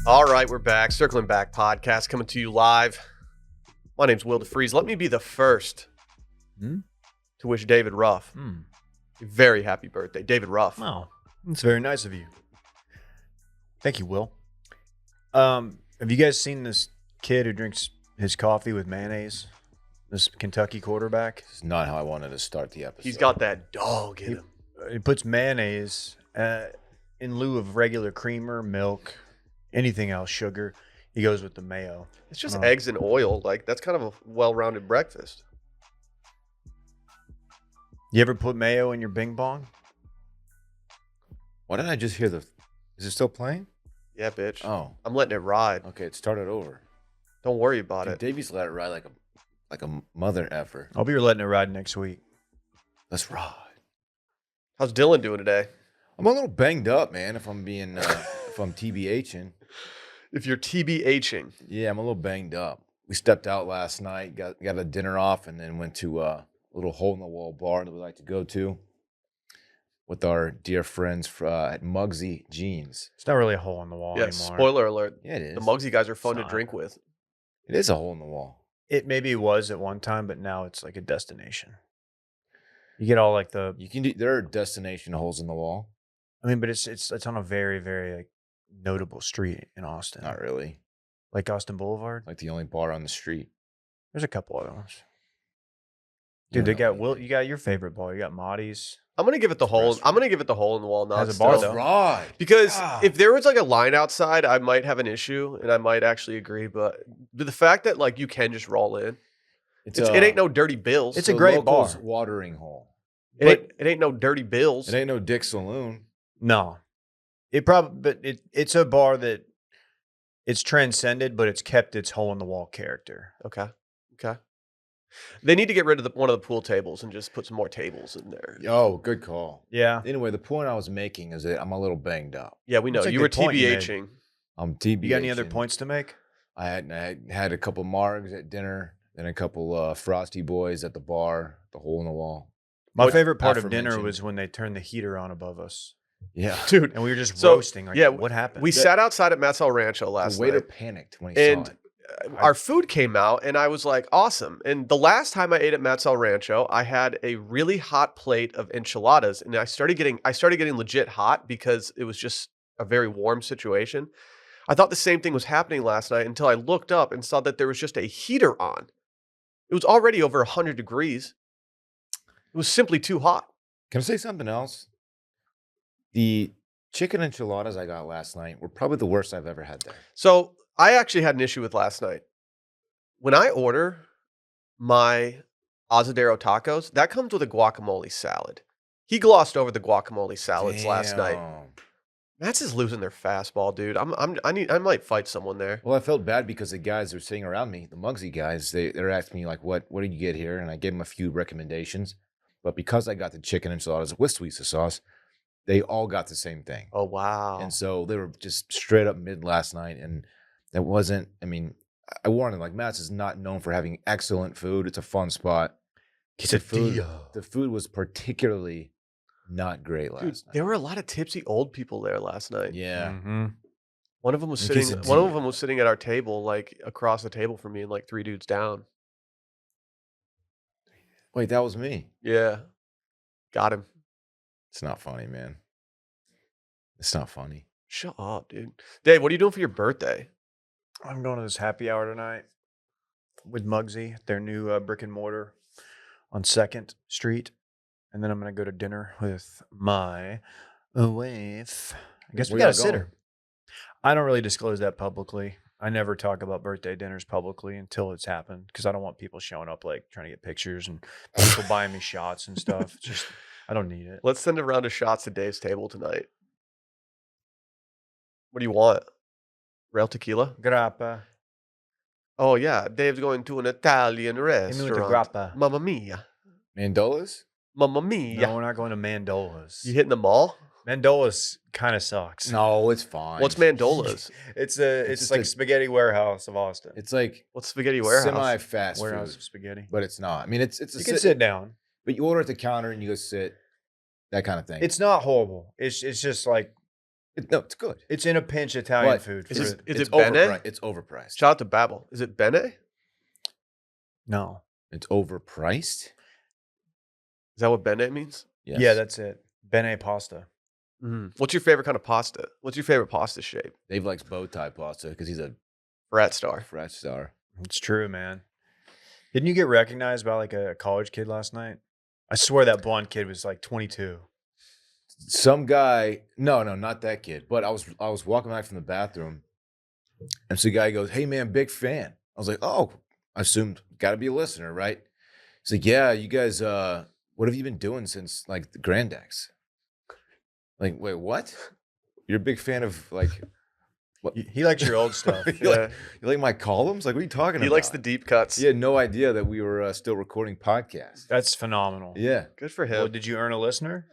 All right, we're back. Circling Back podcast coming to you live. My name's Will DeFries. Let me be the first to wish David Ruff a very happy birthday. David Ruff. Oh, that's very nice of you. Thank you, Will. Have you guys seen this kid who drinks his coffee with mayonnaise? This Kentucky quarterback? It's not how I wanted to start the episode. He's got that dog in him. He puts mayonnaise in lieu of regular creamer, milk, anything else, sugar. He goes with the mayo. It's just eggs and oil. Like, that's kind of a well-rounded breakfast. You ever put mayo in your bing bong? Why did I just hear Is it still playing? Yeah, bitch. Oh. I'm letting it ride. Okay, it started over. Don't worry about it. Davies let it ride like a mother effer. I'll be letting it ride next week. Let's ride. How's Dylan doing today? I'm a little banged up, man, if I'm being if I'm TBHing. If you're TBHing. Yeah, I'm a little banged up. We stepped out last night, got a dinner off, and then went to a little hole-in-the-wall bar that we like to go to with our dear friends at Muggsy Jeans. It's not really a hole in the wall anymore. Spoiler alert. Yeah, it is. The Muggsy guys are fun to drink with. It is a hole in the wall. It maybe was at one time, but now it's like a destination. You get all like the... There are destination holes in the wall. I mean, but it's on a very, very like notable street in Austin. Not really. Like Austin Boulevard? Like the only bar on the street. There's a couple other ones. Dude, you got your favorite bar. You got Maudie's. I'm gonna give it the hole. I'm gonna give it the hole in the wall. Not Has a bar, though. Right. Because if there was like a line outside, I might have an issue and I might actually agree. But the fact that like you can just roll in, it ain't no dirty bills. It's a great bar. Watering hole. It ain't no dirty bills. It ain't no Dick Saloon. No, it's a bar that it's transcended, but it's kept its hole in the wall character. Okay. They need to get rid of one of the pool tables and just put some more tables in there. Oh, good call. Yeah. Anyway, the point I was making is that I'm a little banged up. Yeah, we know. That's a You were good point you made. TBHing. I'm TBHing. You got any other points to make? I had a couple margs at dinner, then a couple Frosty Boys at the bar, the hole in the wall. My favorite part of dinner aforementioned. was when they turned the heater on above us. Yeah. Dude. And we were just roasting. Like, yeah, what happened? We sat outside at Matt's El Rancho last The waiter night. panicked when he saw it. Our food came out, and I was like, awesome. And the last time I ate at Matt's El Rancho, I had a really hot plate of enchiladas, and I started getting legit hot because it was just a very warm situation. I thought the same thing was happening last night until I looked up and saw that there was just a heater on. It was already over 100 degrees. It was simply too hot. Can I say something else? The chicken enchiladas I got last night were probably the worst I've ever had there. So I actually had an issue with last night. When I order my Asadero tacos, that comes with a guacamole salad. He glossed over the guacamole salads last night. Matt's is losing their fastball, dude. I might fight someone there. Well, I felt bad because the guys that were sitting around me, the Muggsy guys, they're asking me like, what did you get here? And I gave them a few recommendations. But because I got the chicken enchiladas with sweet sauce, they all got the same thing. Oh, wow. And so they were just straight up mid last night. And that wasn't, I mean, I warned them, like, Matt's is not known for having excellent food. It's a fun spot. The food was particularly not great last night. There were a lot of tipsy old people there last night. Yeah. Mm-hmm. One of them was sitting at our table, like across the table from me and like 3 dudes down. Wait, that was me. Yeah. Got him. It's not funny, man. It's not funny. Shut up, dude. Dave, what are you doing for your birthday? I'm going to this happy hour tonight with Muggsy, their new brick and mortar on 2nd Street. And then I'm going to go to dinner with my wife. I guess we got a sitter. I don't really disclose that publicly. I never talk about birthday dinners publicly until it's happened because I don't want people showing up like trying to get pictures and people buying me shots and stuff. It's just, I don't need it. Let's send a round of shots to Dave's table tonight. What do you want? Real tequila? Grappa. Oh, yeah. Dave's going to an Italian restaurant. Grappa. Mamma mia. Mandolas? Mamma mia. No, we're not going to Mandola's. You hitting the mall? Mandola's kind of sucks. No, it's fine. What's Mandola's? It's like Spaghetti Warehouse of Austin. It's like What's Spaghetti Warehouse? semi-fast Warehouse food, of spaghetti. but it's not. I mean, it's You can sit down. but you order at the counter and you go sit, that kind of thing. It's not horrible. It's just like No, it's good. It's in a pinch Italian But food. Is it It's bene? overpriced. It's overpriced. Shout out to Babbel. Is it bene? No. It's overpriced. Is that what bene means? Yes. Yeah, that's it. Bene pasta. What's your favorite kind of pasta? What's your favorite pasta shape? Dave likes bow tie pasta because he's a Rat star. frat star. It's true, man. Didn't you get recognized by like a college kid last night? I swear that blonde kid was like 22. Some guy, no, not that kid. But I was walking back from the bathroom, and some guy goes, "Hey man, big fan." I was like, "Oh," I assumed got to be a listener, right? He's like, "Yeah, you guys, what have you been doing since like the Grand X?" Like, wait, what? You're a big fan of like what? He likes your old stuff. Yeah. You like my columns? Like, what are you talking about? He likes the deep cuts. He had no idea that we were still recording podcasts. That's phenomenal. Yeah. Good for him. Well, did you earn a listener?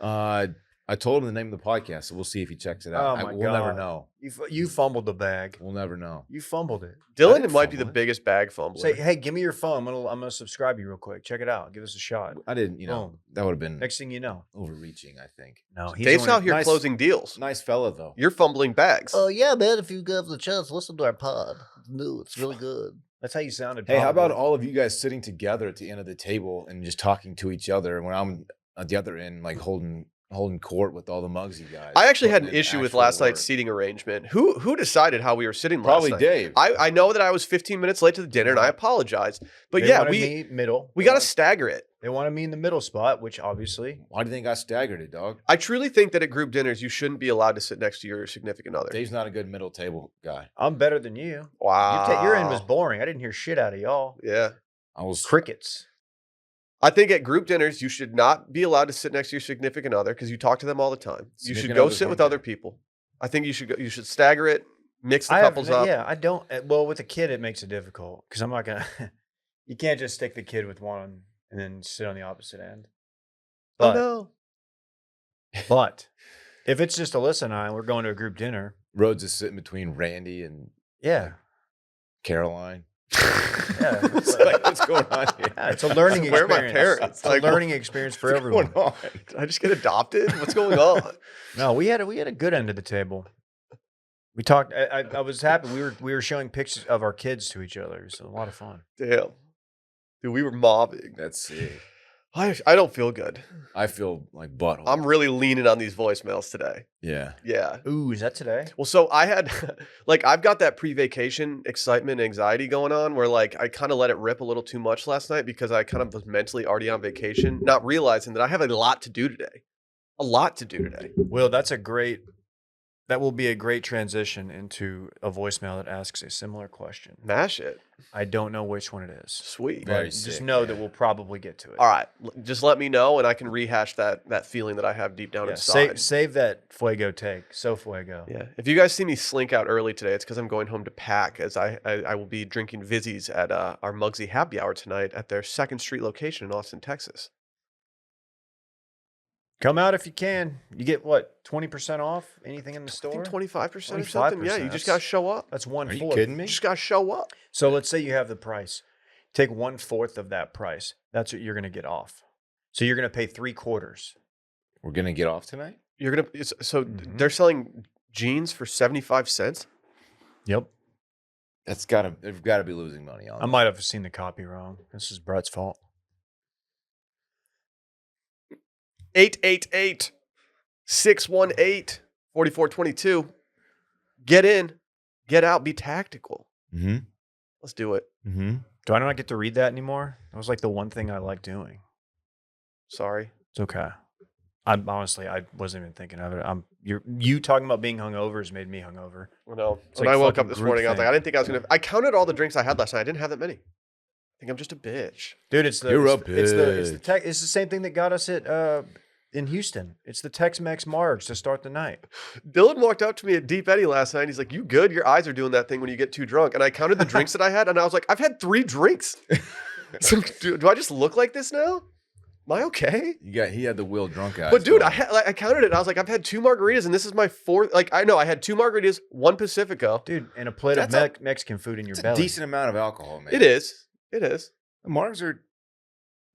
I told him the name of the podcast, so we'll see if he checks it out. Oh my We'll never God. know. You fumbled the bag. We'll never know. You fumbled it. I Dylan didn't might be the fumble it. biggest bag fumbler. Say, hey, give me your phone. I'm gonna subscribe you real quick. Check it out. Give us a shot. I didn't, Boom. that would have been Next thing you know. overreaching, I think. No, Dave's out here nice- closing deals. Nice fella, though. You're fumbling bags. Oh yeah, man! If you have the chance, listen to our pod. It's new. It's really good. That's how you sounded. Hey, how about probably. all of you guys sitting together at the end of the table and just talking to each other when I'm at the other end, like holding court with all the Muggsy guys? I actually had an putting in issue with actual last work. night's seating arrangement. Who decided how we were sitting Probably last night? Dave. I know that I was 15 minutes late to the dinner, and I apologize. But They yeah, wanted we me middle. got to stagger it. They wanted me in the middle spot, which obviously Why do you think I staggered it, dog? I truly think that at group dinners, you shouldn't be allowed to sit next to your significant other. Dave's not a good middle table guy. I'm better than you. Wow. Your end was boring. I didn't hear shit out of y'all. Yeah. I was Crickets. I think at group dinners, you should not be allowed to sit next to your significant other because you talk to them all the time. You should Significant go others sit don't with care. other people. I think you should go. You should stagger it, mix the I have- couples up. Yeah, I don't. Well, with a kid, it makes it difficult because I'm not gonna. You can't just stick the kid with one and then sit on the opposite end. Oh But, no. but if it's just Alyssa and I, and we're going to a group dinner. Rhodes is sitting between Randy and Yeah, Caroline. yeah. It's like, what's going on here? Yeah, it's a learning Where are my experience. parents? It's a Like, learning experience for What's everyone. going on? Did I just get adopted? What's going on? No, we had a good end of the table. We talked. I was happy. We were showing pictures of our kids to each other. It was a lot of fun. Damn. Dude, we were mobbing. That's sick. I don't feel good. I feel like butthole. I'm really leaning on these voicemails today. yeah. Yeah. Ooh, is that today? Well, so I had, like, I've got that pre-vacation excitement, anxiety going on where, like, I kind of let it rip a little too much last night because I kind of was mentally already on vacation, not realizing that I have a lot to do today. A lot to do today. Will, that will be a great transition into a voicemail that asks a similar question. Mash it. I don't know which one it is. Sweet. Very But just sick, know man. that we'll probably get to it. All right. Just let me know and I can rehash that feeling that I have deep down Yeah, inside. save that fuego take. So fuego. Yeah. If you guys see me slink out early today, it's because I'm going home to pack as I will be drinking Vizzies at our Muggsy happy hour tonight at their 2nd Street location in Austin, Texas. Come out if you can. You get what, 20% off anything in the I store? think 25% or something. Yeah, you just got to show up. That's Are 1/4. you kidding You me? just got to show up. So let's say you have the price. Take 1/4 of that price. That's what you're going to get off. So you're going to pay 3/4. We're gonna get off tonight. You're going to, so Mhm. they're selling jeans for 75 cents. Yep. They've gotta be losing money on I that. might have seen the copy wrong. This is Brett's fault. 888-618-4422. Get in, get out, be tactical. Mm-hmm. Let's do it. Mm-hmm. Do I not get to read that anymore? That was like the one thing I like doing. Sorry. It's okay. I wasn't even thinking of it. You talking about being hungover has made me hungover. No. It's When like I woke up fucking this group morning, I was like, thing. I didn't think I was going to. I counted all the drinks I had last night. I didn't have that many. I think I'm just a bitch. Dude, it's the You're it's, a the- it's the it's the bitch. tech, it's the same thing that got us at in Houston. It's the Tex-Mex Margs to start the night. Dylan walked up to me at Deep Eddy last night. He's like, "You good? Your eyes are doing that thing when you get too drunk." And I counted the drinks that I had, and I was like, "I've had 3 drinks. So, do I just look like this now? Am I okay?" He had the Will drunk eyes. But dude, going. I counted it. And I was like, "I've had 2 margaritas, and this is my 4th." Like, I know I had 2 margaritas, 1 Pacifico. Dude, and a plate That's of Mexican food in your it's a belly. decent amount of alcohol, man. It is. It is. The Margs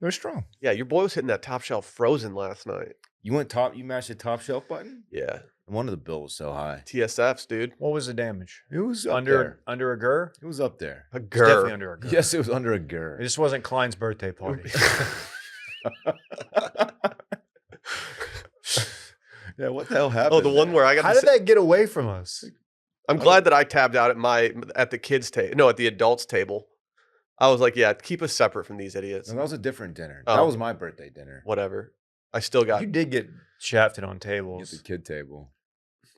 they're strong. Yeah, your boy was hitting that top shelf frozen last night. You mashed the top shelf button? Yeah. And one of the bill was so high. TSFs, dude. What was the damage? It was up Under there. under a gur? It was up there. A It's definitely gur. under a gur. Yes, it was under a It gur. just wasn't Klein's birthday party. Yeah, what the hell happened? Oh, the one where I got How to did that get away from us? I'm glad that I tabbed out at the kids' table. No, at the adults' table. I was like, yeah, keep us separate from these idiots. No, that was a different dinner. Oh. That was my birthday dinner. Whatever. I still got. You did get shafted on At tables. the kid table.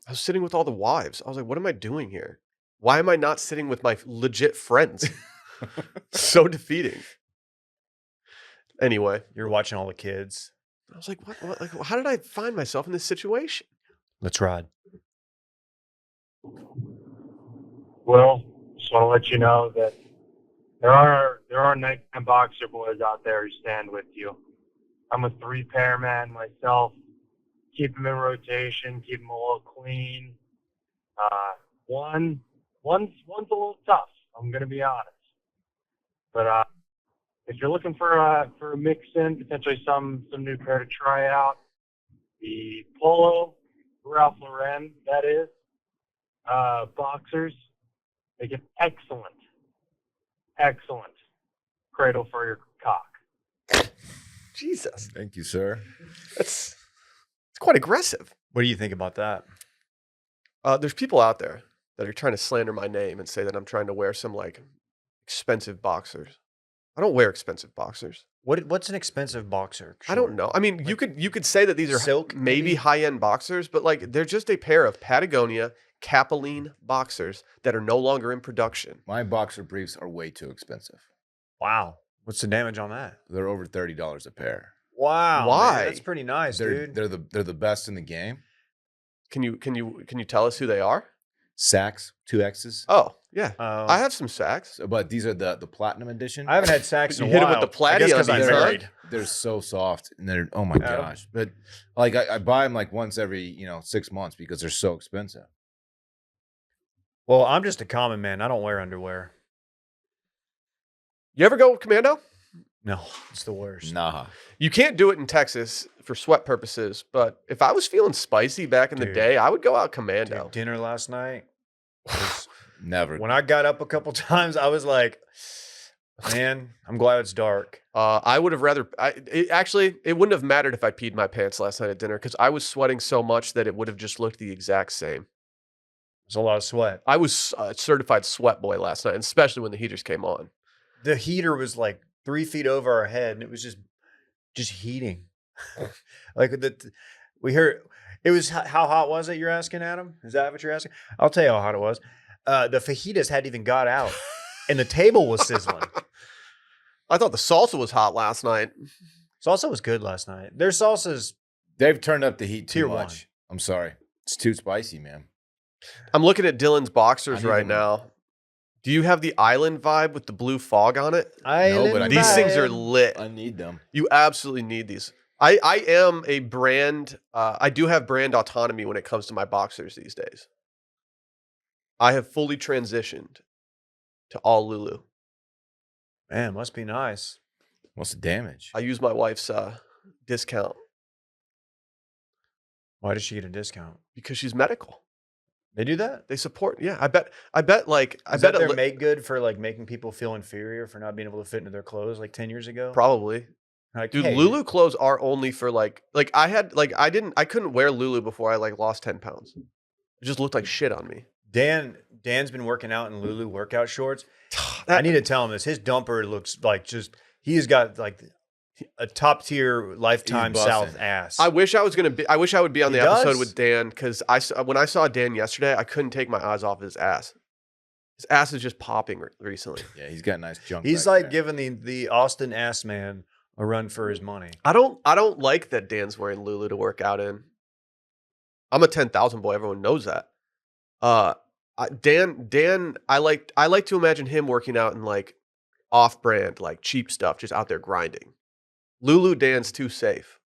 I was sitting with all the wives. I was like, what am I doing here? Why am I not sitting with my legit friends? So defeating. Anyway, You're watching all the kids. I was like, what? Like, how did I find myself in this situation? Let's ride. Well, just want to let you know that there are nighttime boxer boys out there who stand with you. I'm a 3-pair man myself. Keep them in rotation, keep them a little clean. One's a little tough. I'm gonna be honest. But if you're looking for a mix in, potentially some new pair to try out, the Polo Ralph Lauren, that is, boxers make an excellent cradle for your cock. Jesus, Thank you, sir. it's quite aggressive. What do you think about that? There's people out there that are trying to slander my name and say that I'm trying to wear some like expensive boxers. I don't wear expensive boxers. What's an expensive boxer? I don't know. I mean, you could say that these are silk, maybe maybe? high-end boxers, but like they're just a pair of Patagonia Capeline boxers that are no longer in production. My boxer briefs are way too expensive. Wow. What's the damage on that? They're over $30 a pair. Wow. Why? Man, that's pretty nice, dude. They're the best in the game. Can you tell us who they are? Saks, 2Xs. Oh, yeah. Um, I have some sacks. But these are the platinum edition. I haven't had sacks in You a hit 'em while. with the I guess platy on 'cause I'm these, huh? married. They're so soft and they're oh my gosh. But like I buy them like once every 6 months because they're so expensive. Well, I'm just a common man. I don't wear underwear. You ever go commando? No, it's the worst. Nah. You can't do it in Texas for sweat purposes, but if I was feeling spicy back in the Dude. day, I would go out commando. Dude, dinner last night. was- Never. when I got up a couple times, I was like, man, I'm glad it's dark. I would have rather. It wouldn't have mattered if I peed my pants last night at dinner because I was sweating so much that it would have just looked the exact same. There's a lot of sweat. I was a certified sweat boy last night, and especially when the heaters came on. The heater was like 3 feet over our head, and it was just heating. Like we heard it was how hot was it? You're asking, Adam? Is that what you're asking? I'll tell you how hot it was. The fajitas hadn't even got out, and the table was sizzling. I thought the salsa was hot last night. Salsa was good last night. Their salsa's They've turned up the heat too Tier much. 1. I'm sorry. It's too spicy, man. I'm looking at Dylan's boxers I need right them. now. Do you have the island vibe with the blue fog on it? but I need These things are them. lit. I need them. You absolutely need these. I am a brand. I do have brand autonomy when it comes to my boxers these days. I have fully transitioned to all Lulu. Man, must be nice. What's the damage? I use my wife's discount Why did she get a discount? because she's medical. They do that? They support. Yeah, I bet. Like I Is bet that their li- make good for like making people feel inferior for not being able to fit into their clothes like 10 years ago? probably. Like, Dude, hey, Lulu clothes are only for like I couldn't wear Lulu before I like lost 10 pounds. It just looked like shit on me. Dan's been working out in Lulu workout shorts. I That- need to tell him this. His dumper looks like he has got like a top tier lifetime He's South bussin'. ass. I wish I would be on He the episode does? with Dan because when I saw Dan yesterday, I couldn't take my eyes off his ass. His ass is just popping recently. Yeah, he's got nice junk. He's back like there. giving the Austin ass man a run for his money. I don't like that Dan's wearing Lulu to work out in. I'm a 10,000 boy. Everyone knows that. Dan, I like to imagine him working out in like off-brand, like cheap stuff, just out there grinding. Lulu Dan's too safe.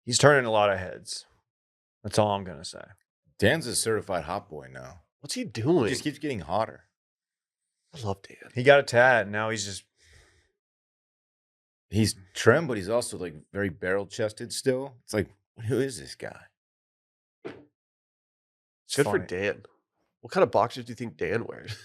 He's turning a lot of heads. That's all I'm gonna say. Dan's a certified hot boy now. What's he He doing? just keeps getting hotter. I love Dan. He got a tat, and now he's just He's trim, but he's also like very barrel chested still. It's like, who is this guy? It's Good for funny. Dan. What kind of boxers do you think Dan wears?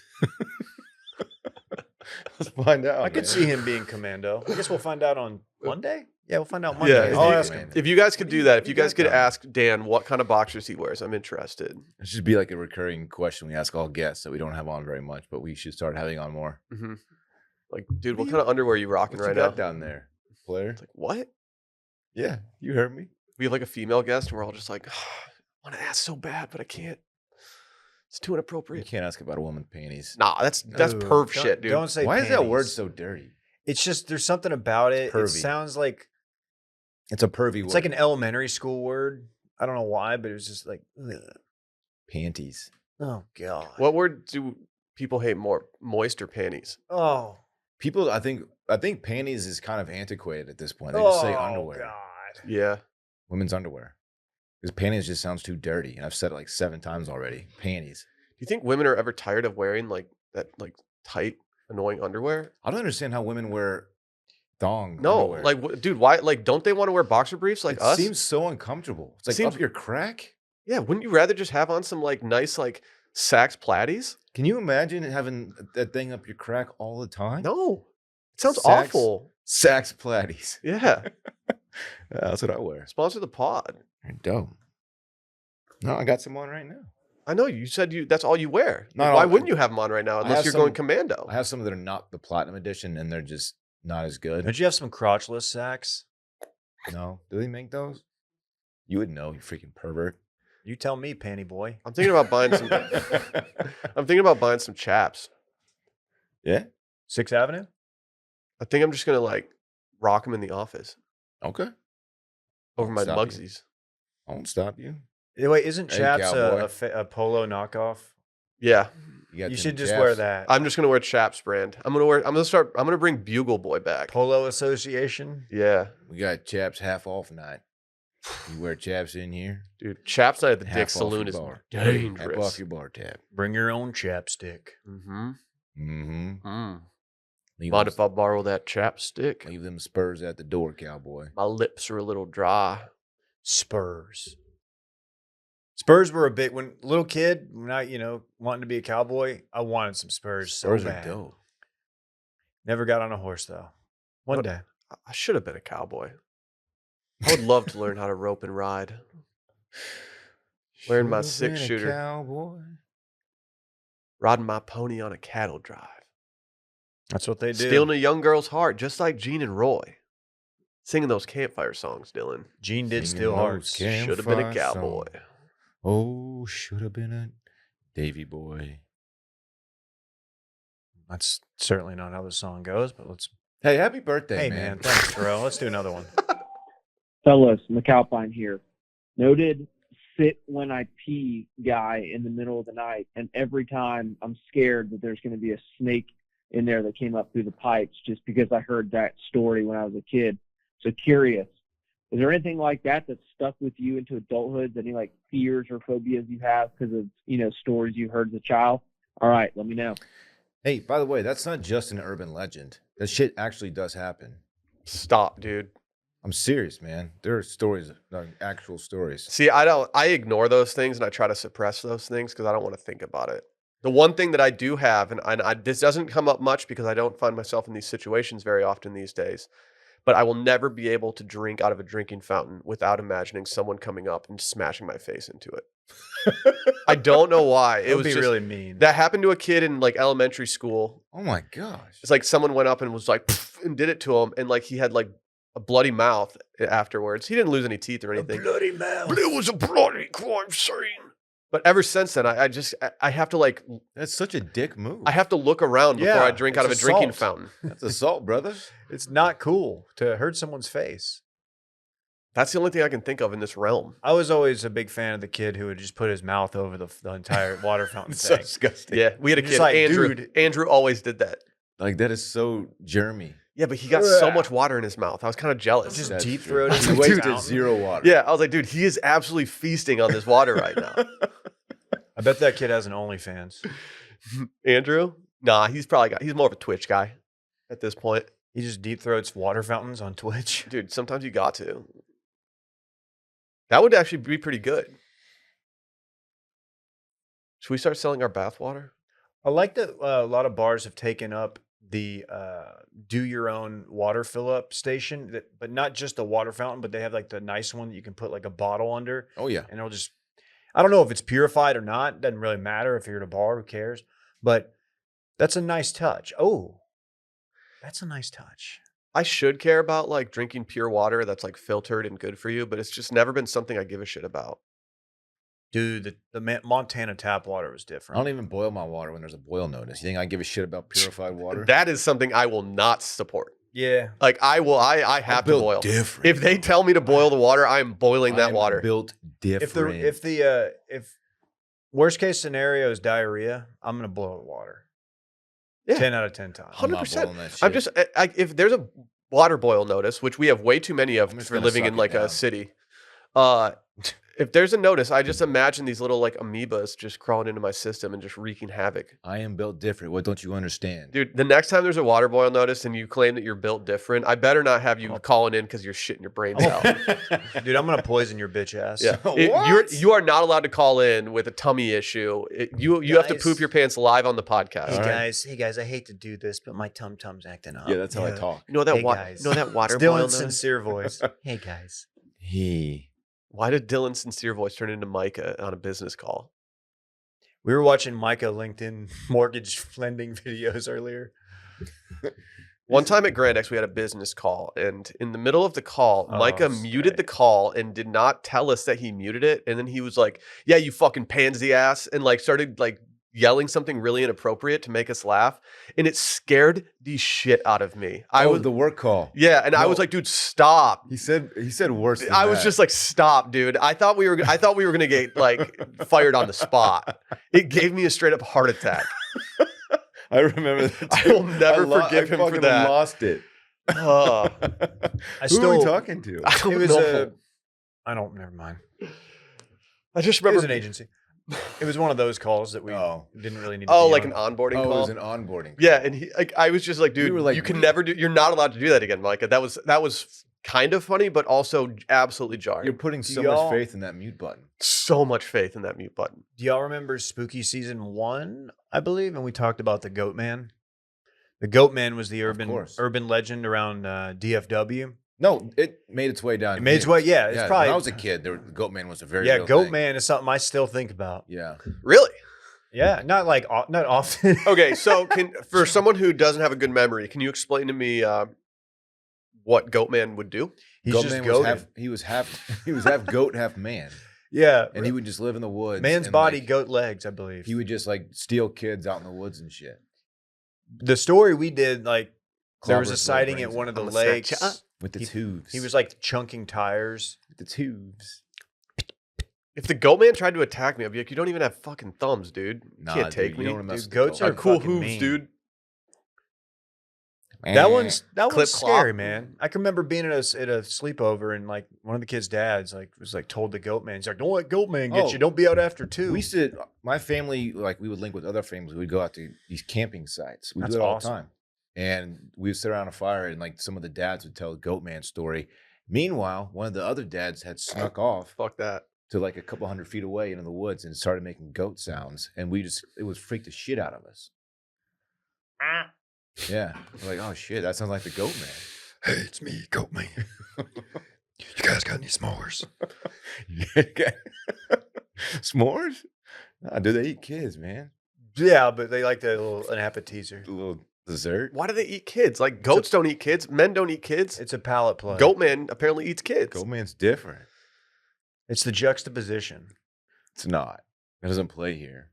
Let's find out. I could man. see him being commando. I guess we'll find out on Monday. Yeah, we'll find out Yeah, Monday. if I'll you- ask him. If you guys could What do do you- that, what if do you you guys got could down? ask Dan what kind of boxers he wears, I'm interested. It should be like a recurring question we ask all guests that we don't have on very much, but we should start having on more. Hmm. Like, dude, What what do kind of underwear are you rocking What you right now? got down there, player? It's like, what? Yeah, you heard me. We have like a female guest, and we're all just like, I want to ask so bad, but I can't. It's too You inappropriate. can't ask about a woman's panties. Nah, that's Ooh, perv don't- shit, dude. Don't say Why is that word panties. so dirty? It's just there's something about it. It Pervy. sounds like It's a pervy word. it's like an elementary school word. I don't know why, but it was just like, ugh. panties. Oh god. What word do people hate more, moist or panties? Oh. People, I think panties is kind of antiquated at this point. They just say Oh, underwear, God. Yeah. women's underwear, because panties just sounds too dirty. And I've said it like 7 times already. Panties. Do you think women are ever tired of wearing like that, like tight, annoying underwear? I don't understand how women wear thong. No, underwear. like, dude, why? Like, don't they want to wear boxer briefs like it us? seems so uncomfortable. It's like Seems- up your crack. Yeah, wouldn't you rather just have on some like nice like Saks platies? Can you imagine having that thing up your crack all the time? No, it sounds Saks? awful. Saks platies. Yeah, Yeah, that's what I wear. sponsor the pod. They're dope. No, I got some on right now. I know you said that's all you wear. No, Like, no, why I- wouldn't you have them on right now I unless have you're going some- commando? I have some that are not the platinum edition, and they're just not as good. Don't you have some crotchless sacks? No, do they make those? You would know, you freaking pervert. You tell me, panty boy. I'm thinking about buying some. I'm thinking about buying some chaps. Yeah. 6th Avenue? I think I'm just gonna like rock them in the office Okay. over my Stop you. Mugsies. I won't stop you. Wait, isn't Hey, chaps cowboy. a polo knockoff? Yeah, You, got You them should just wear chaps. that. I'm just gonna wear chaps brand. I'm gonna bring Bugle Boy back. Polo Association. Yeah, We got chaps half off night. You wear chaps in here. dude, chaps night at the Dick half off your Saloon is bar. Half dangerous. off your bar tab. Bring your own chapstick. Mm-hmm. Mm-hmm. Mm. Leave Mind them, if I borrow that chapstick? leave them spurs at the door, cowboy. My lips are a little dry. Spurs. Spurs were a bit when little kid, when I, wanting to be a cowboy, I wanted some Spurs Spurs so are bad. dope. Never got on a horse though. One What- day. I should have been a cowboy. I would love to learn how to rope and ride. Wearing my Should've been a 6-shooter. cowboy. Riding my pony on a cattle drive. That's what they do. Stealing a young girl's heart, just like Gene and Roy. Singing those campfire songs, Dylan. Gene did Singing steal those hearts. Should have been a campfire cowboy. songs. Oh, should have been a Davy boy. That's certainly not how the song goes, but let's. Hey, happy birthday, Hey, man. Thanks, Terrell. Let's do another one. Fellas, McAlpine here. Noted sit when I pee guy in the middle of the night, and every time I'm scared that there's going to be a snake in there that came up through the pipes just because I heard that story when I was a kid. So curious, is there anything like that that's stuck with you into adulthood? Any like fears or phobias you have because of stories you heard as a child? All right, let me know. Hey, by the way, that's not just an urban legend. That shit actually does happen. Stop, dude. I'm serious, man. There are stories, actual stories. See, I ignore those things and I try to suppress those things because I don't want to think about it. The one thing that I do have, and this doesn't come up much because I don't find myself in these situations very often these days, but I will never be able to drink out of a drinking fountain without imagining someone coming up and smashing my face into it. I don't know why. It It would was be just, really mean. that happened to a kid in like elementary school. Oh my gosh. It's like someone went up and was like, "Pff," and did it to him, and like he had like a bloody mouth afterwards. He didn't lose any teeth or anything. bloody mouth. But it was a bloody crime scene. But ever since then, I have to like That's such a dick move. I have to look around before I Yeah, drink out of a it's drinking assault. fountain. That's assault, brother. It's not cool to hurt someone's face. That's the only thing I can think of in this realm. I was always a big fan of the kid who would just put his mouth over the entire water fountain It's so thing. disgusting. Yeah, we had a You're kid, just like, Andrew. dude. Andrew always did that. Like that is so germy. Yeah, but he got so much water in his mouth. I was kind of jealous. Just That's deep true. throated He the wasted fountain. zero water. Yeah, I was like, dude, he is absolutely feasting on this water right now. I bet that kid has an OnlyFans. Andrew? Nah, he's more of a Twitch guy at this point. He just deep throats water fountains on Twitch. Dude, sometimes you got to. That would actually be pretty good. Should we start selling our bath water? I like that a lot of bars have taken up the do your own water fill up station, but not just a water fountain, but they have like the nice one that you can put like a bottle under, Oh yeah. and it'll just. I don't know if it's purified or not. Doesn't really matter if you're at a bar. Who cares? But that's a nice touch. Oh, that's a nice touch. I should care about like drinking pure water that's like filtered and good for you, but it's just never been something I give a shit about. Dude, the Montana tap water was I different. don't even boil my water when there's a boil notice. You think I give a shit about purified water? That is something I will not support. Yeah. Like I have to built boil. different, If they bro. tell me to boil the water, I am boiling that I'm water. built different. If worst case scenario is diarrhea, I'm gonna boil the water. Yeah. 10 out of 10 times. I'm not 100%. boiling that I'm shit. just if there's a water boil notice, which we have way too many of I'm just for gonna living suck in it like a down. city. If there's a notice, I just imagine these little like amoebas just crawling into my system and just wreaking havoc. I am built different. What don't you understand? Dude, the next time there's a water boil notice and you claim that you're built different, I better not have you calling in because you're shitting your brains out. Dude, I'm gonna poison your bitch ass. Yeah, What? you are not allowed to call in with a tummy issue. You have to Guys. poop your pants live on the podcast. All right. Hey guys, I hate to do this, but my tum's acting up. Yeah, that's how I talk. You know that Hey, guys. you know that water It's boil Dylan's notice? sincere voice. Hey guys. He. Why did Dylan's sincere voice turn into Micah on a business call? We were watching Micah LinkedIn mortgage lending videos earlier. One time at Grand X, we had a business call, and in the middle of the call, Micah muted the call and did not tell us that he muted it. And then he was like, "Yeah, you fucking pansy ass," and like started like yelling something really inappropriate to make us laugh, and it scared the shit out of me. I was the work call. yeah, and I was No. like, "Dude, stop." He said worse than I was that. just like, "Stop, dude." I thought we were gonna get like fired on the spot. It gave me a straight up heart attack. I remember that. I too. will never forgive I him for fucking that. Lost it. Uh, Who are we talking to? I don't It was know. never mind. I just It was remember an agency. It was one of those calls that we Oh. didn't really need to Oh, be like on. an onboarding Oh, it call. was an onboarding. Yeah, and he like I was just like, dude, were like, you can "We-" never do. You're not allowed to do that again, Micah. That was kind of funny, but also absolutely jarring. You're putting so Y'all- much faith in that mute button. So much faith in that mute button. Do y'all remember Spooky Season 1, I believe? And we talked about the Goat Man. The Goat Man was the course. urban legend around DFW. No, it made its way down. It made its way, yeah. It's probably when I was a kid, Goat Man was a very yeah. real Goat thing. Man is something I still think about. Yeah, Really? Yeah, not often. Okay, so for someone who doesn't have a good memory, can you explain to me what Goatman would do? He's Goat just Man goated. was half goat, half man, Yeah, and he would just live in the woods. man's and, body, like, goat legs, I believe. He would just like steal kids out in the woods and shit. The story we did, like there was Clobber a his sighting brains at one of the I'ma snatch lakes. ya up. with its hooves. He was like chunking tires. with its hooves. If the Goatman tried to attack me, I'd be like, you don't even have fucking thumbs, dude. You Nah, can't dude, take you me. don't wanna mess Dude, with the goats goat. are Got cool fucking hooves, mean. dude. That one's Clip scary, clop. man. I can remember being at a sleepover and like one of the kids' dads like was like told the Goat Man, he's like, "Don't let Goat Man get Oh. you. Don't be out after 2." We used to, my family, like we would link with other families. We'd go out to these camping sites. We That's do it all awesome. the time. And we would sit around a fire and like some of the dads would tell the Goat Man story. Meanwhile, one of the other dads had snuck off Fuck that. to like a couple hundred feet away into the woods and started making goat sounds. And it was freaked the shit out of us. Yeah. We're like, oh shit, that sounds like the Goat Man. Hey, it's me, Goat Man. You guys got any s'mores? S'mores? Nah, dude, they eat kids, man. Yeah, but they like an appetizer. A little dessert. Why do they eat kids? Like goats don't eat kids. Men don't eat kids. It's a palate play. Goatman apparently eats kids. Goat Man's different. It's the juxtaposition. It's not. It doesn't play here.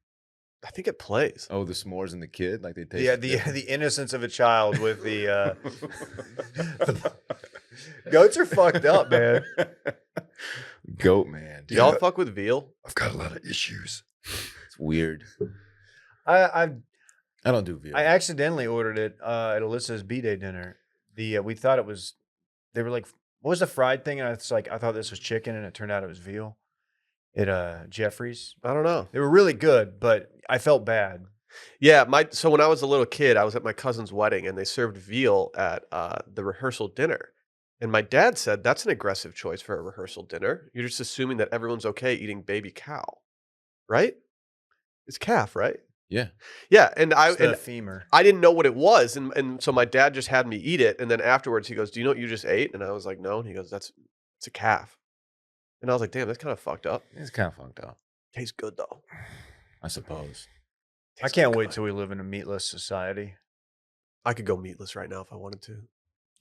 I think it plays. Oh, the s'mores and the kid, like they taste. Yeah, the innocence of a child with the goats are fucked up, man. Goat Man. Do y'all fuck with veal? I've got a lot of issues. It's weird. I I don't do veal. I accidentally ordered it at Alyssa's B-Day dinner. We thought it was. They were like, "What was the fried thing?" And I was like, "I thought this was chicken," and it turned out it was veal. At Jeffrey's, I don't know. they were really good, but I felt bad. Yeah, so when I was a little kid, I was at my cousin's wedding and they served veal at the rehearsal dinner. And my dad said, that's an aggressive choice for a rehearsal dinner. You're just assuming that everyone's okay eating baby cow, right? It's calf, right? Yeah. Yeah, and It's the femur. I didn't know what it was, and so my dad just had me eat it, and then afterwards he goes, "Do you know what you just ate?" And I was like, "No," and he goes, "It's a calf," and I was like, "Damn, that's kind of fucked up." It's kind of fucked up, Tastes good though. I suppose. I can't wait till we live in a meatless society. I could go meatless right now if I wanted to,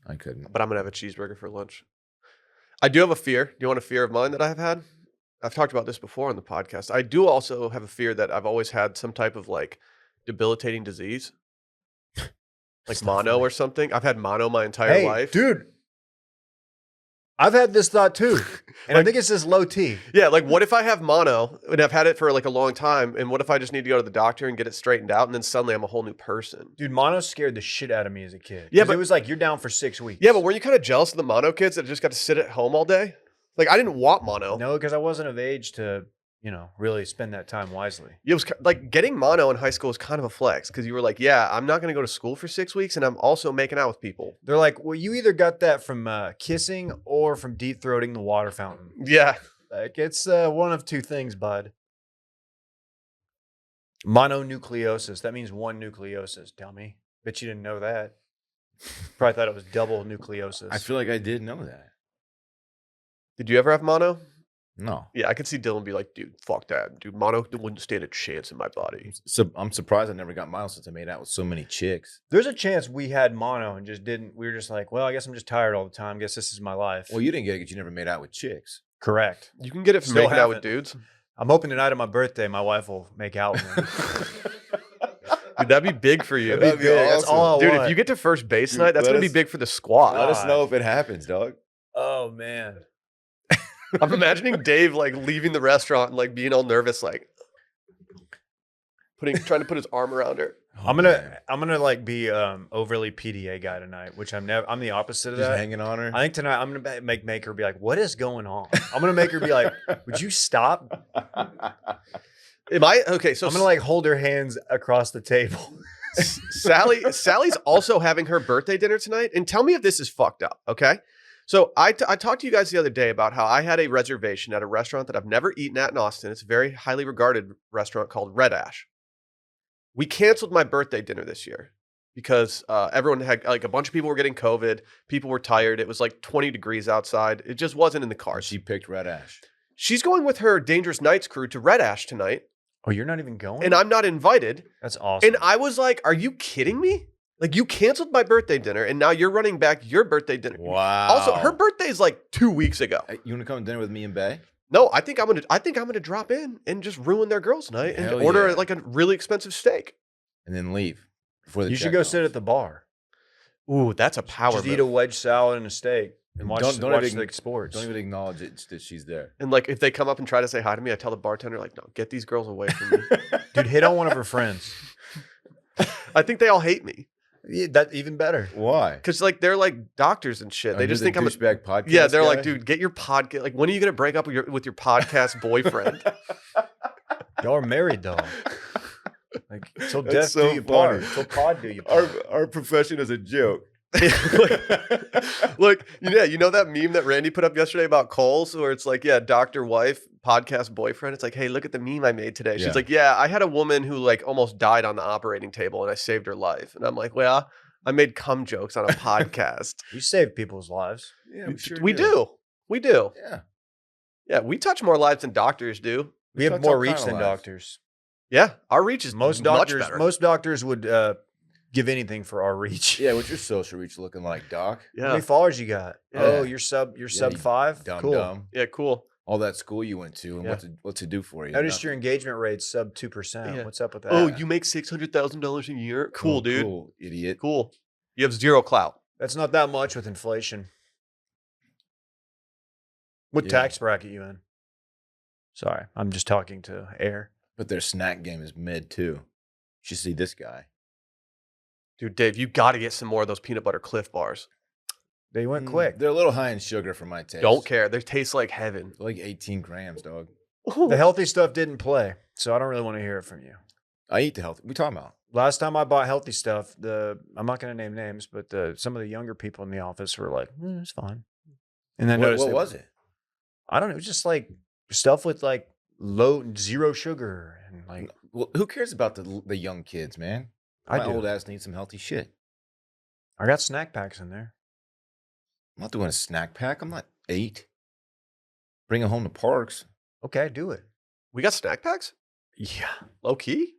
I couldn't. but I'm gonna have a cheeseburger for lunch. I do have a fear. Do you want a fear of mine that I have had? I've talked about this before on the podcast. I do also have a fear that I've always had some type of like debilitating disease, like It's not mono funny. or something. I've had mono my entire Hey, life. dude. I've had this thought too. And I Like- think it's this low T. Yeah, like what if I have mono and I've had it for like a long time, and what if I just need to go to the doctor and get it straightened out, and then suddenly I'm a whole new person? Dude, mono scared the shit out of me as a kid. Yeah, 'Cause but- it was like you're down for 6 weeks. Yeah, but were you kind of jealous of the mono kids that just got to sit at home all day? Like I didn't want mono. No, because I wasn't of age to, really spend that time wisely. It was like getting mono in high school was kind of a flex because you were like, yeah, I'm not going to go to school for 6 weeks, and I'm also making out with people. They're like, well, you either got that from kissing or from deep throating the water fountain. Yeah, Like it's one of two things, bud. Mononucleosis. That means one nucleosis, dummy. Bet you didn't know that. Probably thought it was double nucleosis. I feel like I did know that. did you ever have mono? No. Yeah, I could see Dylan be like, dude, fuck that, dude. Mono wouldn't stand a chance in my body. So I'm surprised I never got mono since I made out with so many chicks. There's a chance we had mono and just didn't. We were just like, well, I guess I'm just tired all the time. Guess this is my life. Well, you didn't get it because you never made out with chicks. Correct. You can get it from Still making out with haven't. dudes. I'm hoping tonight on my birthday, my wife will make out with me. Dude, that'd be big for you. That'd be big. That's awesome. all I Dude, want. if you get to first base Dude, tonight, that's let going to be us- big for the squad. Let us know if it happens, dog. Oh man. I'm imagining Dave like leaving the restaurant and like being all nervous, like trying to put his arm around her. Oh, I'm man. gonna like be overly PDA guy tonight, which I'm the opposite of Just that. hanging on her. I think tonight I'm gonna make her be like, "What is going on?" I'm gonna make her be like, "Would you stop?" Am I okay? So I'm gonna like hold her hands across the table. Sally's also having her birthday dinner tonight, and tell me if this is fucked up. Okay, so I talked to you guys the other day about how I had a reservation at a restaurant that I've never eaten at in Austin. It's a very highly regarded restaurant called Red Ash. We canceled my birthday dinner this year because everyone had like a bunch of people were getting COVID. People were tired. It was like 20 degrees outside. It just wasn't in the cards. She picked Red Ash. She's going with her Dangerous Nights crew to Red Ash tonight, Oh, you're not even going? and I'm not invited. That's awesome. And I was like, are you kidding me? Like, you canceled my birthday dinner, and now you're running back your birthday dinner. Wow. Also, her birthday is like 2 weeks ago. Hey, you want to come to dinner with me and Bay? No, I think I'm gonna drop in and just ruin their girls' night and Hell order yeah. like a really expensive steak. And then leave before the you should check go comes. sit at the bar. Ooh, that's a power Just move. eat a wedge salad and a steak and watch, Don't watch even- the sports. Don't even acknowledge it that she's there. And like, if they come up and try to say hi to me, I tell the bartender like, no, get these girls away from me. Dude, hit on one of her friends. I think they all hate me Yeah, that even better. Why? because like they're like doctors and shit. They just think I'm a douchebag podcast. yeah. They're guy? like, dude, get your podcast. Like, when are you gonna break up with your podcast boyfriend? Y'all are married though. Like till That's death so do you part. funny. Till pod do you Our part. our profession is a joke. Look, yeah, you know that meme that Randy put up yesterday about Coles, where it's like, yeah, doctor wife, podcast boyfriend. It's like, hey, look at the meme I made today. Yeah. She's like, yeah, I had a woman who like almost died on the operating table, and I saved her life. And I'm like, well, I made cum jokes on a podcast. You save people's lives. Yeah, we sure we do. We do. Yeah. Yeah, we touch more lives than doctors do. We have touch more all reach kinda than lives. doctors. Yeah, our reach is Most much doctors, better. most doctors would give anything for our reach. Yeah, what's your social reach looking like, Doc? How yeah, many followers you got? Yeah. Oh, you're sub you 5? Dumb Cool. dumb. yeah, cool. All that school you went to and Yeah. what's it do for you? Noticed Nothing. your engagement rate sub 2%. Yeah. What's up with that? Oh, you make $600,000 a year? Cool, Oh, dude. Cool, idiot. Cool. You have zero clout. That's not that much with inflation. What Yeah. tax bracket you in? Sorry, I'm just talking to air. But their snack game is mid too. You should see this guy. Dude, Dave, you got to get some more of those peanut butter Cliff bars. They went quick. They're a little high in sugar for my taste. Don't care. They taste like heaven. They're like 18 grams, dog. The healthy stuff didn't play, so I don't really want to hear it from you. I eat the healthy. We talking about? Last time I bought healthy stuff, I'm not going to name names, but some of the younger people in the office were like, it's fine. And then What noticed was it? I don't know. It was just like stuff with like low, zero sugar, and like Well, who cares about the young kids, man? I My do. old ass needs some healthy shit. I got snack packs in there. I'm not doing a snack pack. I'm not 8. Bring it home to Parks. Okay, do it. We got snack packs? Yeah, Low key?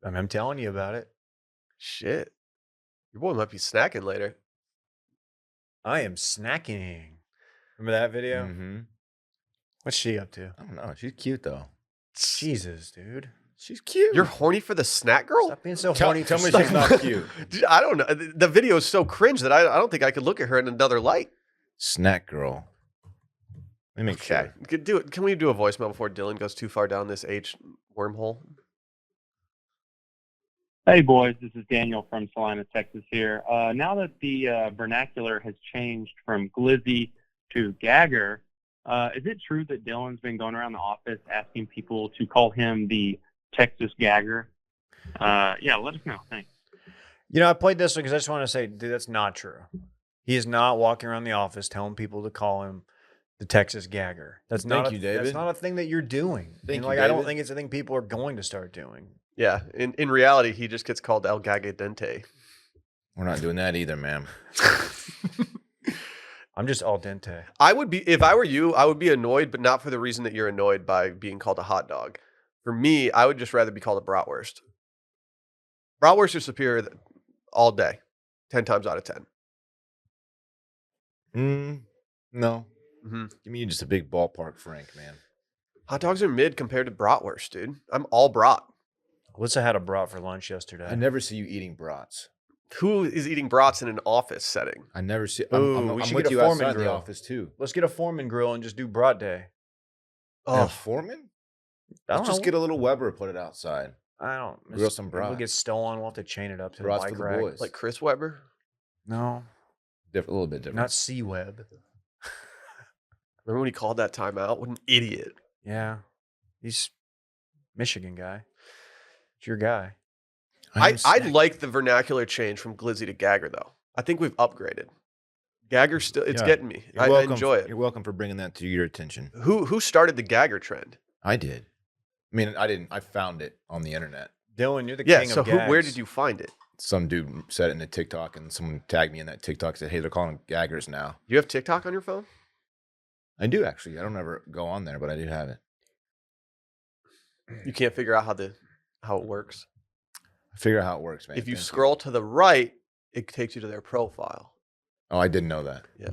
I'm telling you about it. Shit. Your boy might be snacking later. I am snacking. Remember that video? Mm-hmm. What's she up to? I don't know. She's cute though. Jesus, dude. She's cute. You're horny for the snack girl? Stop being so Tell horny. me for she's stuff. not cute. Dude, I don't know. The video is so cringe that I don't think I could look at her in another light. Snack girl. Let me make Okay. sure. Can we do a voicemail before Dylan goes too far down this H wormhole? Hey, boys. This is Daniel from Salina, Texas here. Now that the vernacular has changed from glizzy to gagger, is it true that Dylan's been going around the office asking people to call him the Texas gagger? Yeah, let us know. Thanks. You know, I played this one because I just want to say, dude, that's not true. He is not walking around the office telling people to call him the Texas gagger. That's Thank not you, That's David. not a thing that you're doing. Thank And you, like, I don't David. think it's a thing people are going to start doing. Yeah. In reality, he just gets called El Gage Dente. We're not doing that either, ma'am. I'm just al dente. I would be, if I were you, I would be annoyed, but not for the reason that you're annoyed by being called a hot dog. For me, I would just rather be called a bratwurst. Bratwurst are superior all day, 10 times out of 10. No. Mm-hmm. Give me just a big ballpark Frank, man. Hot dogs are mid compared to bratwurst, dude. I'm all brat. Alyssa had a brat for lunch yesterday. I never see you eating brats. Who is eating brats in an office setting? I never see. Ooh, I'm we should with get a you Foreman outside the grill. office too. Let's get a Foreman grill and just do brat day. Yeah, Oh, Foreman. I Let's don't just know. get a little Weber, put it outside. I don't. Grill some We'll get brats. stolen. We'll have to chain it up to Brats the for bike the rack. boys. like Chris Webber? No, A little bit different. not C-Web. Remember when he called that timeout? What an idiot. Yeah, he's Michigan guy. It's your guy. I like the vernacular change from glizzy to gagger, though. I think we've upgraded. Gagger still, it's Yeah. getting me. You're I welcome. enjoy it. You're welcome for bringing that to your attention. Who started the gagger trend? I did. I mean, I didn't. I found it on the internet. Dylan, you're the Yeah, king so of gags. where did you find it? Some dude said it in a TikTok, and someone tagged me in that TikTok. Said, "Hey, they're calling them gaggers now." You have TikTok on your phone? I do actually. I don't ever go on there, but I do have it. You can't figure out how it works. I figure out how it works, man. If you Thank scroll to the right, it takes you to their profile. Oh, I didn't know that. Yeah.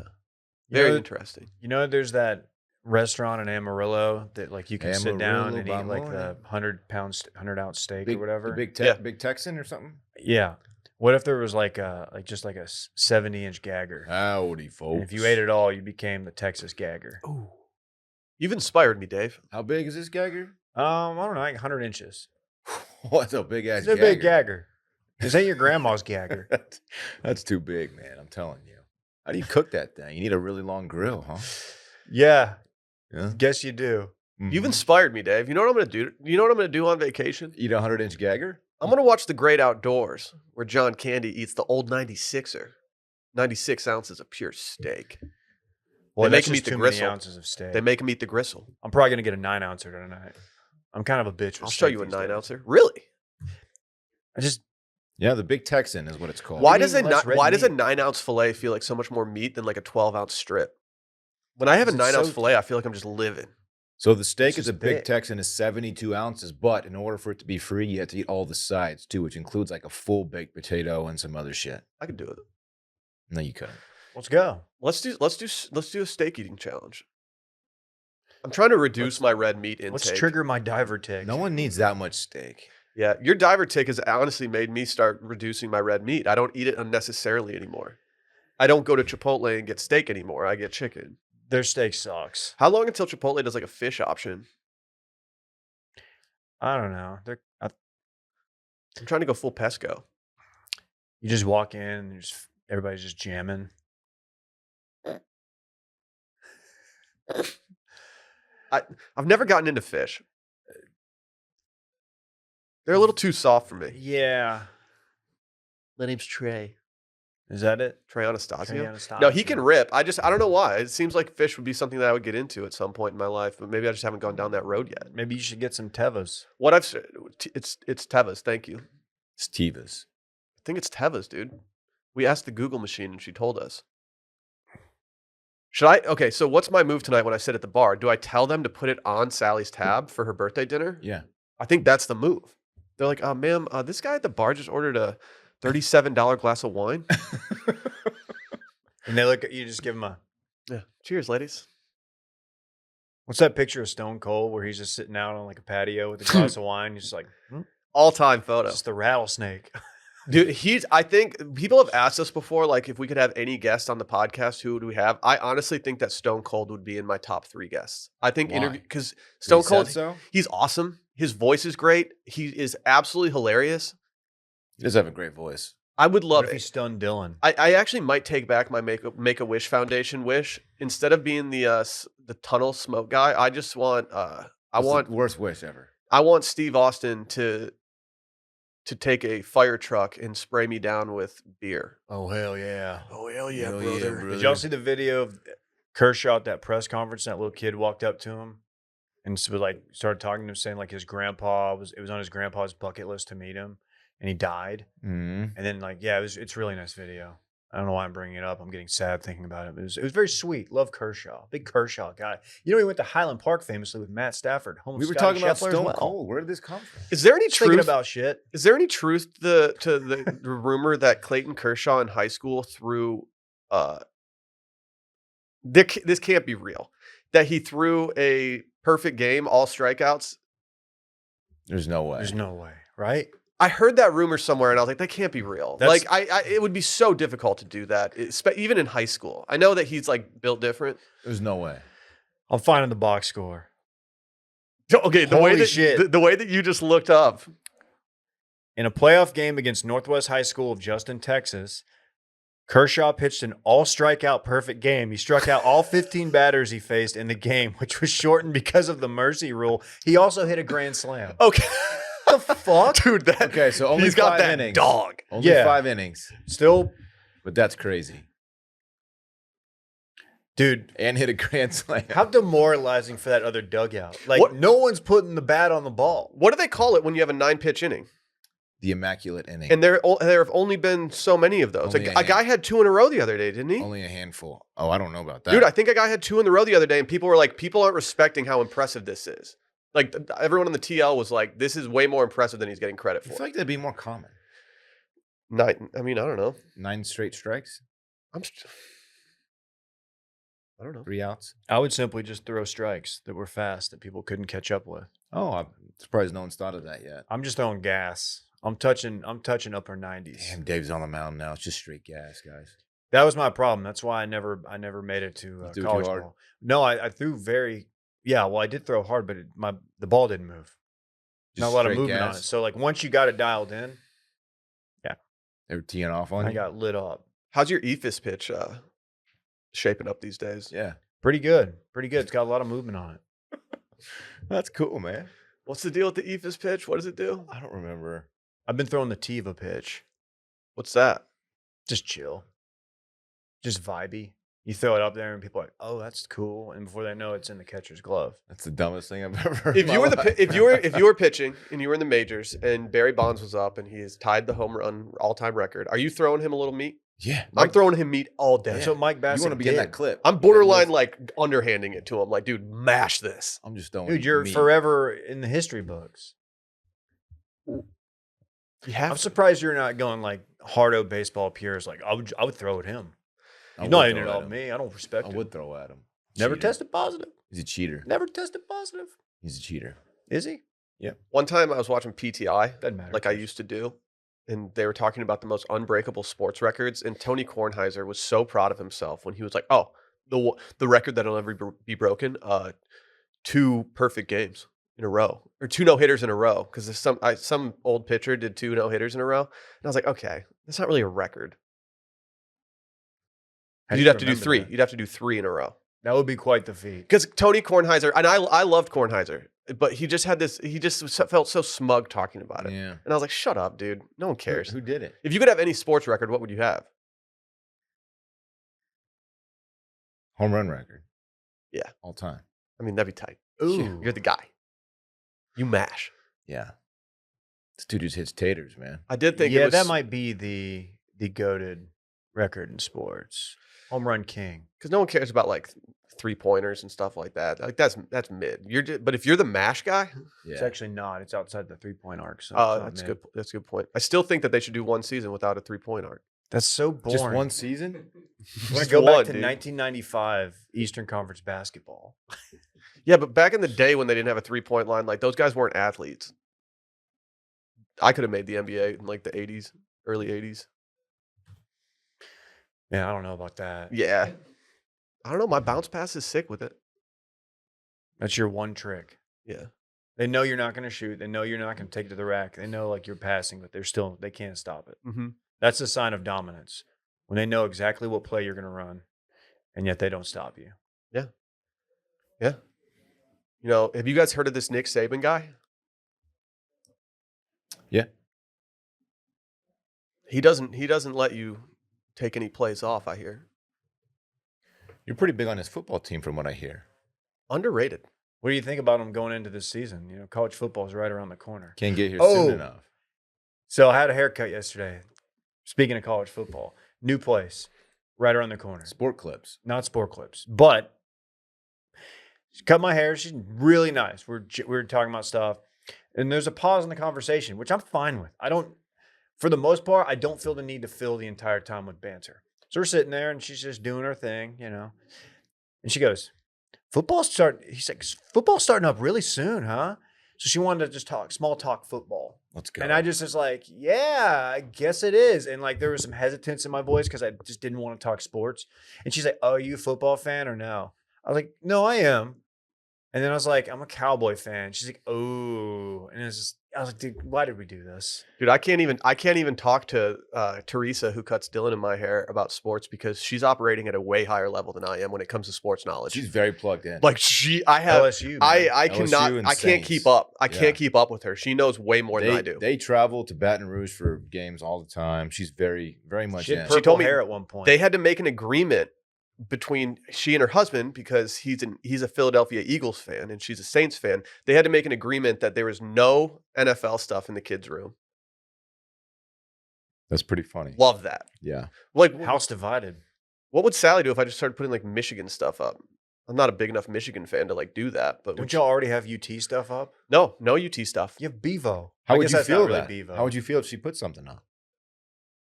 You Very know- interesting. You know, there's that restaurant in Amarillo that like you can sit down Amarillo and by eat like the morning. 100-ounce steak Big, or whatever. the big, Yeah. big Texan or something. Yeah. What if there was like a 70-inch gagger? Howdy, folks. And if you ate it all, you became the Texas gagger. Ooh. You've inspired me, Dave. How big is this gagger? I don't know, like 100 inches. What's a big ass? It's a big gagger. This ain't your grandma's gagger. That's too big, man. I'm telling you. How do you cook that thing? You need a really long grill, huh? Yeah, Yeah. guess you do. You've Mhm. inspired me, Dave. You know what I'm going to do? You know what I'm going to do on vacation? Eat a 100-inch gagger? I'm going to watch The Great Outdoors, where John Candy eats the old 96er. 96 ounces of pure steak. Well, They that's make 'em just eat the too many gristle. ounces of steak. They make him eat the gristle. I'm probably gonna get a 9-ouncer tonight. I'm kind of a bitch. With I'll show steak you a these days. 9-ouncer. Really? I just Yeah, the big Texan is what it's called. Why you does eating less red why does a meat? 9-ounce fillet feel like so much more meat than like a 12-ounce strip? When I have a 'Cause it's 9-ounce so- fillet, I feel like I'm just living. So the steak It's is a just big big. Texan is 72 ounces, but in order for it to be free, you have to eat all the sides too, which includes like a full baked potato and some other shit. I could do it. No, you couldn't. let's go. Let's do a steak eating challenge. I'm trying to reduce my red meat intake. Let's trigger my diver tick. No one needs that much steak. Yeah, your diver tick has honestly made me start reducing my red meat. I don't eat it unnecessarily anymore. I don't go to Chipotle and get steak anymore. I get chicken. Their steak sucks. How long until Chipotle does like a fish option? I don't know. I'm trying to go full pesco. You just walk in and everybody's just jamming. I've never gotten into fish. They're a little too soft for me. Yeah. My name's Trey. Is that it? Trey Anastasio? Trey Anastasio. No, he can rip. I don't know why. It seems like fish would be something that I would get into at some point in my life, but maybe I just haven't gone down that road yet. Maybe you should get some Tevas. What it's Tevas. Thank you. Stevas. I think it's Tevas, dude. We asked the Google machine and she told us. Should I? Okay, so what's my move tonight when I sit at the bar? Do I tell them to put it on Sally's tab for her birthday dinner? Yeah. I think that's the move. They're like, ma'am, this guy at the bar just ordered a $37 glass of wine. And they look at you, just give them a. Yeah. Cheers, ladies. What's that picture of Stone Cold where he's just sitting out on like a patio with a glass of wine? He's just like, All-time photo. just the rattlesnake. Dude, I think people have asked us before, like, if we could have any guest on the podcast, who would we have? I honestly think that Stone Cold would be in my top 3 guests. I think Why? because Stone Cold, So? he's awesome. His voice is great. He is absolutely hilarious. He does have a great voice. I would What love if he it. stunned Dylan? I actually might take back my Make-A-Wish Foundation wish. Instead of being the tunnel smoke guy, I just want The worst wish ever. I want Steve Austin to take a fire truck and spray me down with beer. Oh, hell yeah. Oh hell Hell yeah, brother. Did y'all see the video of Kershaw at that press conference? That little kid walked up to him and started talking to him, saying like his grandpa it was on his grandpa's bucket list to meet him, and he died. Mm-hmm. And then it's a really nice video. I don't know why I'm bringing it up. I'm getting sad thinking about it. It was very sweet. Love Kershaw, big Kershaw guy. You know, he went to Highland Park famously with Matt Stafford. Home of We were Scotty talking about Scheffler as Stone well. Cold. Where did this come from? Is there any Thinking truth about shit. Is there any truth to the rumor that Clayton Kershaw in high school threw this can't be real, that he threw a perfect game, all strikeouts? There's no way. There's no way, right? I heard that rumor somewhere and I was like, that can't be real. That's- Like it would be so difficult to do that, even in high school. I know that he's like built different. There's no way. I'm finding the box score. Okay, the way Holy that shit. the way that you just looked up. In a playoff game against Northwest High School of Justin, Texas, Kershaw pitched an all-strikeout perfect game. He struck out all 15 batters he faced in the game, which was shortened because of the mercy rule. He also hit a grand slam. Okay. What the fuck? Dude, Okay, so only he's got 5 that innings. dog. Only Yeah. 5 innings. Still, But that's crazy. dude, And hit a grand slam. how demoralizing for that other dugout. Like, What- no one's putting the bat on the ball. What do they call it when you have a 9-pitch inning? The immaculate inning. And there have only been so many of those. Only A guy had 2 in a row the other day, didn't he? Only a handful. Oh, I don't know about that. Dude, I think a guy had 2 in a row the other day, and people were like, people aren't respecting how impressive this is. Like, everyone on the TL was like, this is way more impressive than he's getting credit I for. feel like that'd be more common. I mean, I don't know. 9 straight strikes, I don't know. 3 outs. I would simply just throw strikes that were fast that people couldn't catch up with. Oh, I'm surprised no one's thought of that yet. I'm just throwing gas. I'm touching upper 90s. Damn, Dave's on the mound now. It's just straight gas, guys. That was my problem. That's why I never made it to You threw too college hard? ball. No, I threw well, I did throw hard, but the ball didn't move. Just Not a lot of straight movement on gas? it. So like once you got it dialed in, They were teeing off on I you? got lit up. How's your EFIS pitch shaping up these days? Yeah. Pretty good. Pretty good. It's got a lot of movement on it. That's cool, man. What's the deal with the EFIS pitch? What does it do? I don't remember. I've been throwing the Tiva pitch. What's that? Just chill. Just vibey. You throw it up there and people are like, oh, that's cool. And before they know it's in the catcher's glove. That's the dumbest thing I've ever heard. If you were if you were pitching and you were in the majors and Barry Bonds was up and he has tied the home run all-time record, are you throwing him a little meat? Yeah. I'm throwing him meat all day. That's what Mike You Bassett want to be did. in that clip. I'm borderline like underhanding it to him. Like, dude, mash this. I'm just throwing Dude, you're meat. forever in the history books. You have I'm surprised you're not going like hardo baseball pures. Like I would throw at him. I You're not would in it throw all at him. me. I don't respect I it. would throw at him. Never Cheater. tested positive. He's a cheater. Never tested positive. He's a cheater. Is he? One time I was watching PTI, Doesn't matter. like I used to do, and they were talking about the most unbreakable sports records, and Tony Kornheiser was so proud of himself when he was like, "Oh, the record that'll never be broken, 2 perfect games in a row, or 2 no-hitters in a row," because some old pitcher did 2 no-hitters in a row, and I was like, "Okay, that's not really a record. How do You'd you have to do remember 3. that? You'd have to do 3 in a row." That would be quite the feat. Because Tony Kornheiser, and I loved Kornheiser, but he just had this. He just felt so smug talking about it, Yeah. and I was like, "Shut up, dude. No one cares." Who did it? If you could have any sports record, what would you have? Home run record. Yeah. All time. I mean, that'd be tight. Ooh. You're the guy. You mash. Yeah. This dude just hits taters, man. I did think yeah, it was that might be the goated record in sports. Home run king. because no one cares about like 3-pointers and stuff like that. Like that's mid. But if you're the mash guy, It's Yeah. actually not. It's outside the 3-point arc. So it's not that's mid. good. That's a good point. I still think that they should do one season without a 3-point arc. That's so boring. Just one season? I'm gonna Just go one, back to dude. 1995 Eastern Conference basketball. Yeah, but back in the day when they didn't have a 3-point line, like those guys weren't athletes. I could have made the NBA in like the 80s, early 80s. Yeah, I don't know about that. Yeah. I don't know. My bounce pass is sick with it. That's your one trick. Yeah. They know you're not going to shoot. They know you're not going to take it to the rack. They know like you're passing, but they can't stop it. Mm-hmm. That's a sign of dominance when they know exactly what play you're going to run, and yet they don't stop you. Yeah. You know, have you guys heard of this Nick Saban guy? Yeah. He doesn't let you take any plays off, I hear. You're pretty big on his football team from what I hear. Underrated. What do you think about them going into this season? You know, college football is right around the corner. Can't get here Oh. soon enough. So I had a haircut yesterday. Speaking of college football, new place, right around the corner. Sport clips. Not sport clips, but she cut my hair. She's really nice. We're talking about stuff, and there's a pause in the conversation, which I'm fine with. For the most part, I don't feel the need to fill the entire time with banter. So we're sitting there, and she's just doing her thing, you know. And she goes, He's like, football's starting up really soon, huh? So she wanted to just small talk football. Let's go. And I just was like, yeah, I guess it is. And like there was some hesitance in my voice because I just didn't want to talk sports. And she's like, oh, are you a football fan or no? I was like, no, I am. And then I was like, I'm a Cowboy fan. She's like, oh. And I was like, dude, why did we do this? Dude, I can't even talk to Teresa, who cuts Dylan in my hair, about sports because she's operating at a way higher level than I am when it comes to sports knowledge. She's very plugged in. Like I have LSU, man. I LSU cannot and I can't Saints. keep up. I Yeah. can't keep up with her. She knows way more than I do. They travel to Baton Rouge for games all the time. She's very, very much She had in. purple told me hair at one point. They had to make an agreement between she and her husband because he's a Philadelphia Eagles fan and she's a Saints fan. They had to make an agreement that there was no NFL stuff in the kids' room. That's pretty funny. Love that. Yeah. Like, House divided. what would Sally do if I just started putting like Michigan stuff up? I'm not a big enough Michigan fan to like do that, but Don't y'all already have UT stuff up? no UT stuff. You have Bevo. How I would guess you that's not feel really that? Bevo. How would you feel if she put something on?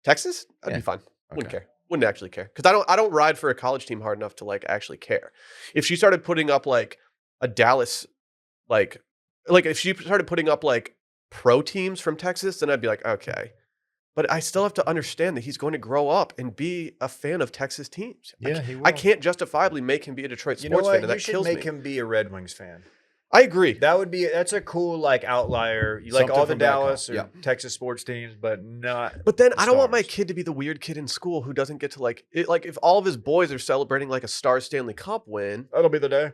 Texas? I'd Yeah. be fine. Wouldn't Okay. care. Wouldn't actually care because I don't ride for a college team hard enough to like actually care. If she started putting up like a Dallas, like if she started putting up like pro teams from Texas, then I'd be like, okay. But I still have to understand that he's going to grow up and be a fan of Texas teams. Yeah, he will. I can't justifiably make him be a Detroit You know sports what? fan, and You that should kills make me. him be a Red Wings fan. I agree. That's a cool like outlier. You like Something all the from back home. Dallas or Yeah. Texas sports teams, but not. But then I don't want my Stars. kid to be the weird kid in school who doesn't get to like if all of his boys are celebrating like a Star Stanley Cup win. That'll be the day.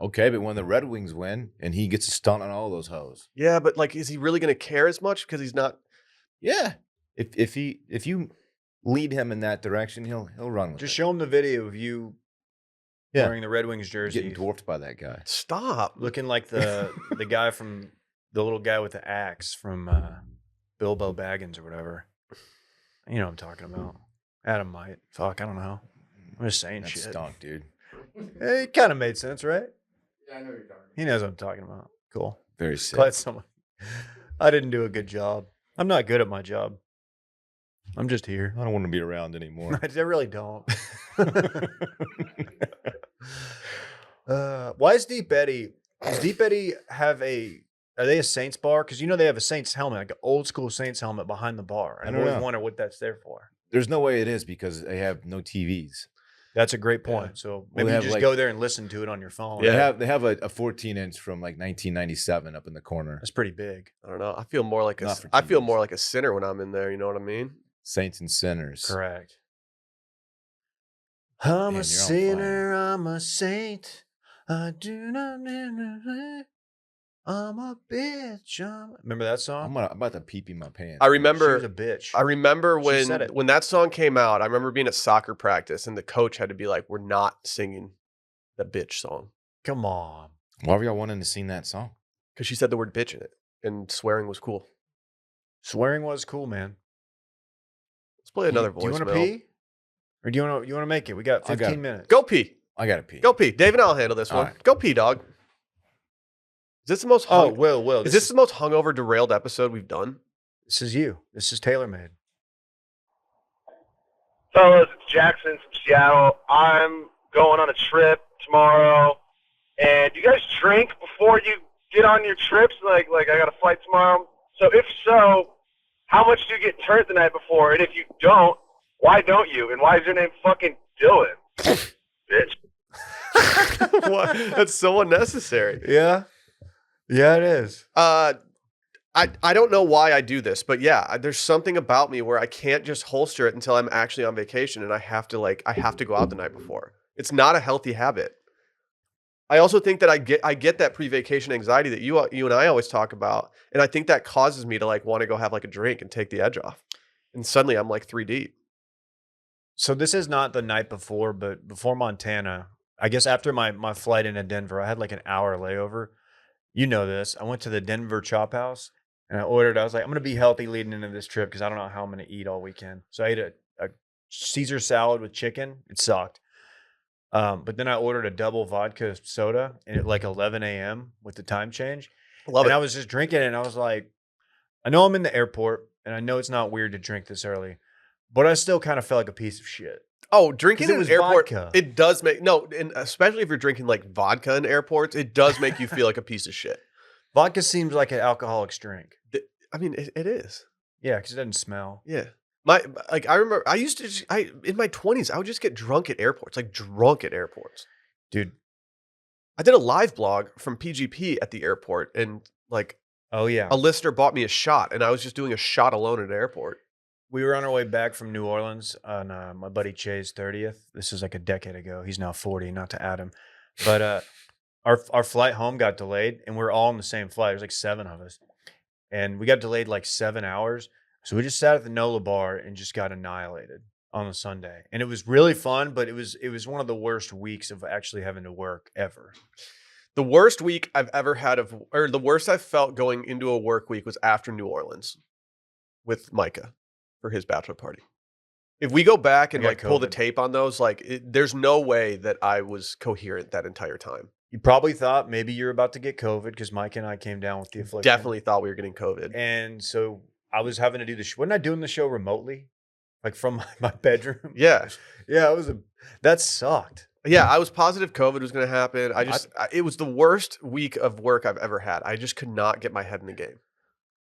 Okay, but when the Red Wings win and he gets a stunt on all those hoes. Yeah, but like, is he really going to care as much because he's not? Yeah. If you lead him in that direction, he'll run with Just it. show him the video of you Yeah. wearing the Red Wings jersey, Getting dwarfed by that guy. Stop. looking like the guy from the little guy with the axe from Bilbo Baggins or whatever. You know what I'm talking about. Adam might. Fuck, I don't know. I'm just saying That shit. stunk, dude. It kind of made sense, right? Yeah, I know you're talking. He knows what I'm talking about. Cool. Very sick. Glad someone. I didn't do a good job. I'm not good at my job. I'm just here. I don't want to be around anymore. I really don't. Why is Deep Eddy? Does Deep Eddy have a? Are they a Saints bar? Because you know they have a Saints helmet, like an old school Saints helmet behind the bar. I I've don't always know. wondered what that's there for. There's no way it is because they have no TVs. That's a great point. So maybe they you have, just like- go there and listen to it on your phone. They have a 14-inch from like 1997 up in the corner. That's pretty big. I don't know. I feel more like Not for I feel TVs. more like a sinner when I'm in there. You know what I mean? Saints and Sinners. Correct. I'm Man, a you're on sinner. I'm a saint. I do not. I'm a bitch. Remember that song? I'm about to pee my pants. I She was a remember bitch. I remember She said it. when that song came out, I remember being at soccer practice and the coach had to be like, "We're not singing the bitch song." Come on. Why were y'all wanting to sing that song? Because she said the word bitch in it and swearing was cool. Swearing was cool, man. Let's play another Do you want to voicemail. pee? Or do you want to make it? We got I got 15 it. minutes. Go pee. I gotta pee. Go pee. Dave and I'll handle this All one. right. Go pee, dog. Is this the most Oh, Will. is this the most hungover derailed episode we've done? This is you. This is tailor-made. Fellas, it's Jackson from Seattle. I'm going on a trip tomorrow. And you guys drink before you get on your trips? Like I got a flight tomorrow. So if so, how much do you get turned the night before? And if you don't, why don't you? And why is your name fucking Dylan? Bitch. What? That's so unnecessary. Yeah. Yeah, it is. I don't know why I do this, but yeah, there's something about me where I can't just holster it until I'm actually on vacation and I have to go out the night before. It's not a healthy habit. I also think that I get that pre-vacation anxiety that you and I always talk about, and I think that causes me to like want to go have like a drink and take the edge off. And suddenly I'm like 3 deep. So this is not the night before, but before Montana, I guess after my flight into Denver, I had like an hour layover. You know this. I went to the Denver Chop House and I was like, I'm going to be healthy leading into this trip because I don't know how I'm going to eat all weekend. So I ate a Caesar salad with chicken. It sucked. But then I ordered a double vodka soda and at like 11 a.m. with the time change. Love And it. I was just drinking it and I was like, I know I'm in the airport and I know it's not weird to drink this early, but I still kind of felt like a piece of shit. Oh, drinking 'Cause it in was an airport, vodka. it does make and especially if you're drinking like vodka in airports, it does make you feel like a piece of shit. Vodka seems like an alcoholic's drink. I mean, it is. Yeah, because it doesn't smell. Yeah. I remember I used to in my 20s, I would just get drunk at airports, like drunk at airports. Dude. I did a live blog from PGP at the airport and like Oh, yeah. a listener bought me a shot and I was just doing a shot alone at an airport. We were on our way back from New Orleans on my buddy Che's 30th. This is like a decade ago. He's now 40, not to add him. But our flight home got delayed and we're all on the same flight. There's like 7 of us. And we got delayed like 7 hours. So we just sat at the NOLA bar and just got annihilated on a Sunday. And it was really fun, but it was one of the worst weeks of actually having to work ever. The worst week I've ever had or the worst I've felt going into a work week was after New Orleans with Micah for his bachelor party. If we go back and I got like pull the COVID. tape on those, like there's no way that I was coherent that entire time. You probably thought maybe you're about to get COVID because Mike and I came down with the affliction. Definitely thought we were getting COVID. And so I was having to do the show. Wasn't I doing the show remotely? Like from my bedroom? Yeah. Yeah, that sucked. Yeah, I was positive COVID was going to happen. It was the worst week of work I've ever had. I just could not get my head in the game.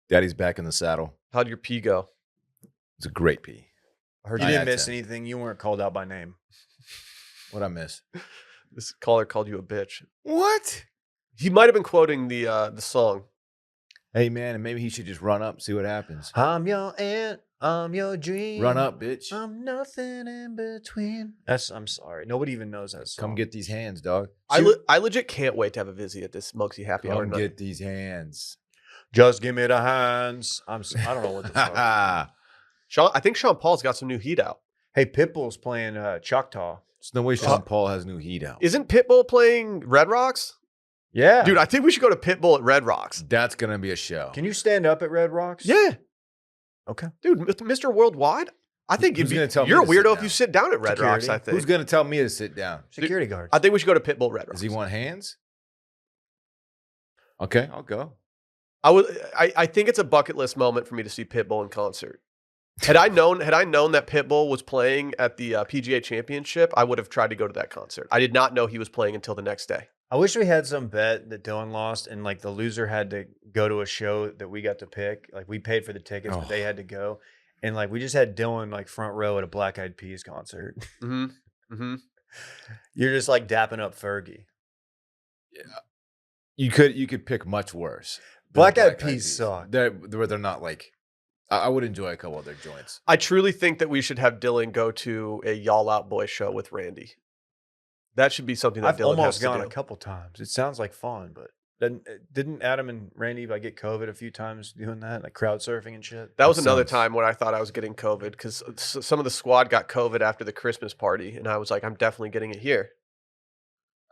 Daddy's back in the saddle. How'd your pee go? It's a great pee. I heard You I didn't had miss 10. anything. You weren't called out by name. What'd I miss? this caller called you a bitch. What? He might have been quoting the song. Hey, man, and maybe he should just run up, see what happens. I'm your ant. I'm your dream. Run up, bitch. I'm nothing in between. I'm sorry. Nobody even knows that song. Come get these hands, dog. I legit can't wait to have a Vizzy at this Mugsy Happy Hour Come night. get these hands. Just give me the hands. I don't know what the fuck. I think Sean Paul's got some new heat out. Hey, Pitbull's playing Choctaw. There's no way Sean Paul has new heat out. Isn't Pitbull playing Red Rocks? Yeah. Dude, I think we should go to Pitbull at Red Rocks. That's going to be a show. Can you stand up at Red Rocks? Yeah. Okay. Dude, Mr. Worldwide? I think Who's gonna tell me you're a to sit weirdo if down? you sit down at Red Rocks, Security. I think. Who's going to tell me to sit down? Security guards. I think we should go to Pitbull Red Rocks. Does he want hands? Okay, I'll go. I think it's a bucket list moment for me to see Pitbull in concert. Had I known that Pitbull was playing at the PGA Championship, I would have tried to go to that concert. I did not know he was playing until the next day. I wish we had some bet that Dylan lost and like the loser had to go to a show that we got to pick. Like we paid for the tickets, but they had to go. And like we just had Dylan like front row at a Black Eyed Peas concert. Mm-hmm. Mm-hmm. You're just like dapping up Fergie. You could pick much worse. than Black Eyed Peas suck. They're not like. I would enjoy a couple of their joints. I truly think that we should have Dylan go to a Y'all Out Boy show with Randy. That should be something that I've Dylan has almost to gone do. a couple times. It sounds like fun, but Didn't Adam and Randy like get COVID a few times doing that, like crowd surfing and shit? That was another sounds- time when I thought I was getting COVID because some of the squad got COVID after the Christmas party, and I was like, I'm definitely getting it here.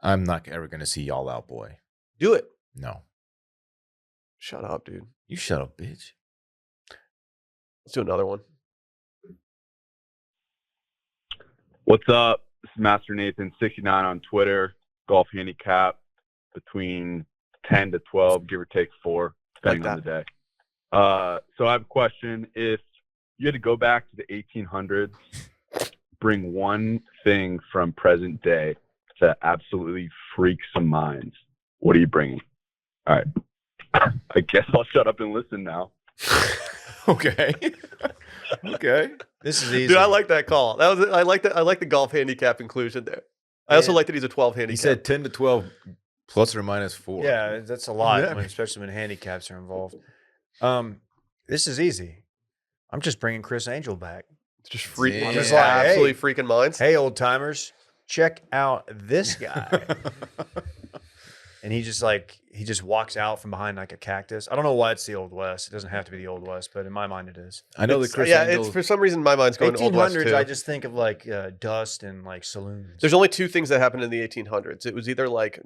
I'm not ever gonna see y'all out, boy. Do it. No. Shut up, dude. You shut up, bitch. Let's do another one. What's up? This is Master Nathan 69 on Twitter. Golf handicap between 10 to 12, give or take 4, depending on the day. So I have a question. If you had to go back to the 1800s, bring one thing from present day to absolutely freak some minds, what are you bringing? All right. I guess I'll shut up and listen now. Okay. Okay. This is easy. Dude, I like that call. That was I like that. I like the golf handicap inclusion there. I also Yeah. like that he's a 12 handicap. He said 10 to 12 plus or minus 4. Yeah, that's a lot, Yeah. especially when handicaps are involved. This is easy. I'm just bringing Chris Angel back. just freaking, Yeah. just Just like, absolutely hey. freaking minds. Hey, old timers, check out this guy. And he just walks out from behind like a cactus. I don't know why it's the Old West. It doesn't have to be the Old West, but in my mind it is. I know It's- the Chris yeah, Angel. it's for some reason my mind's going to Old West 1800s, too. I just think of like dust and like saloons. There's only two things that happened in the 1800s. It was either like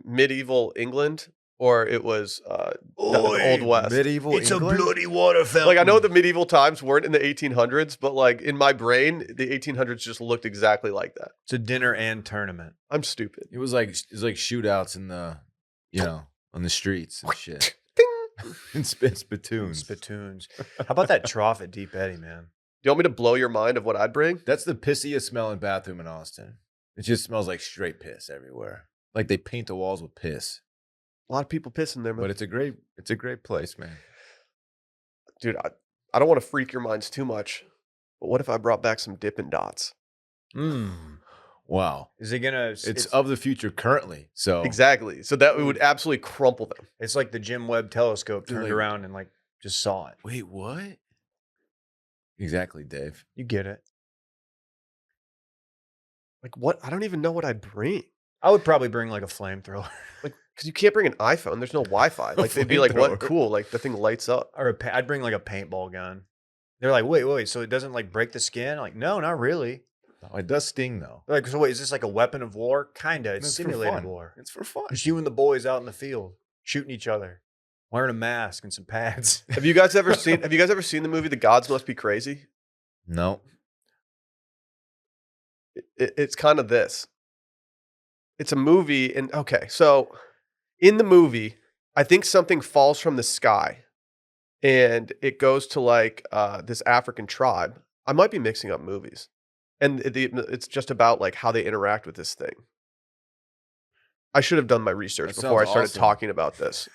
medieval England or it was the Old West. Medieval England? water fountain. Like I know the medieval times weren't in the 1800s, but like in my brain, the 1800s just looked exactly like that. It's a dinner and tournament. I'm stupid. It was like shootouts in the, on the streets and shit. Ding. And spittoons. Spittoons. How about that trough at Deep Eddy, man? Do you want me to blow your mind of what I'd bring? That's the pissiest smelling bathroom in Austin. It just smells like straight piss everywhere. Like they paint the walls with piss. A lot of people pissing there, man. But it's a great place, man. Dude, I don't want to freak your minds too much, but what if I brought back some Dippin' Dots? Wow. Is it gonna? It's of the future currently. So Exactly. So that we would absolutely crumple them. It's like the Jim Webb telescope Dude, turned like- around and like just saw it. wait, what? Exactly, Dave. You get it. Like what? I don't even know what I'd bring. I would probably bring like a flamethrower Like, because you can't bring an iPhone. There's no Wi-Fi. Like they'd be like, "What? flamethrower. Cool!" Like the thing lights up. or I'd bring like a paintball gun. They're like, wait, so it doesn't like break the skin? Like, no, not really. Oh, it does sting though. They're like, so wait, is this like a weapon of war? Kinda. It's for simulated fun. war. It's for fun. Just you and the boys out in the field shooting each other, wearing a mask and some pads. Have you guys ever seen? Have you guys ever seen the movie The Gods Must Be Crazy? No. It's kind of this. It's a movie, and okay, so in the movie, I think something falls from the sky, and it goes to like this African tribe. I might be mixing up movies, and it's just about like how they interact with this thing. I should have done my research That before I sounds started awesome. talking about this.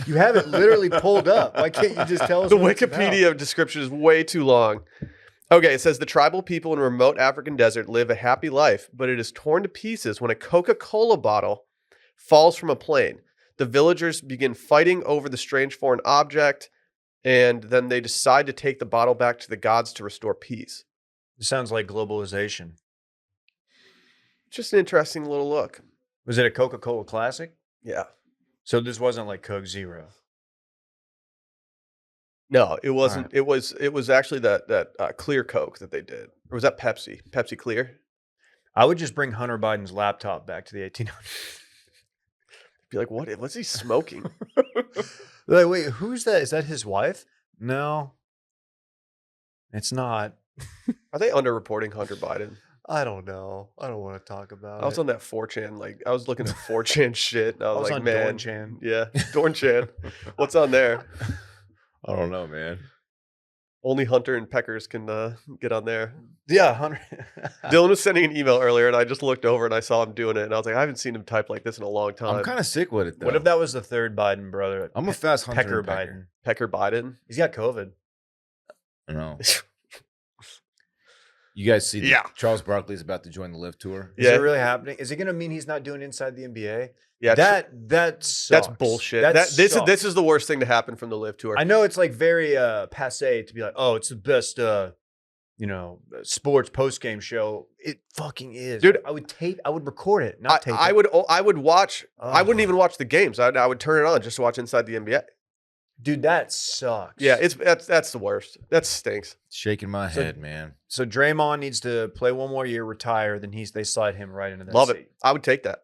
You have it literally pulled up. Why can't you just tell us The what it's about? Wikipedia description is way too long. Okay, it says the tribal people in a remote African desert live a happy life, but it is torn to pieces when a Coca-Cola bottle falls from a plane. The villagers begin fighting over the strange foreign object, and then they decide to take the bottle back to the gods to restore peace. It sounds like globalization. Just an interesting little look. Was it a Coca-Cola Classic? Yeah. So this wasn't like Coke Zero. No, it wasn't. It was actually that clear Coke that they did. Or was that Pepsi? Pepsi Clear? I would just bring Hunter Biden's laptop back to the 1800s. Be like, what's he smoking? Like, wait, who's that? Is that his wife? No, it's not. Are they underreporting Hunter Biden? I don't know. I don't want to talk about I was on that 4chan, like I was looking at 4chan shit, and I was, like, on man, Dornchan. yeah, Dornchan, what's on there? I don't know, man. Only Hunter and Peckers can get on there. Yeah, Hunter. Dylan was sending an email earlier, and I just looked over and I saw him doing it, and I was like, I haven't seen him type like this in a long time. I'm kind of sick with it though. What if that was the third Biden brother? I'm a fast hunter. Pecker and pecker. Biden. Pecker Biden. He's got COVID. I know. You guys see that Yeah. Charles Barkley's about to join the Live Tour? Is Yeah. it really happening? Is it going to mean he's not doing inside the NBA? Yeah, That sucks. that's bullshit. That This sucks. is the worst thing to happen from the Live Tour. I know it's like very passe to be like, oh, it's the best sports post game show. It fucking is, Dude. I would record it, not tape I it. would watch. I wouldn't Ugh. even watch the games. I would turn it on just to watch Inside the NBA. Dude, that sucks. Yeah, that's the worst. That stinks. Shaking my So- head, man. So Draymond needs to play one more year, retire. Then they slide him right into that. Love seat. it. I would take that.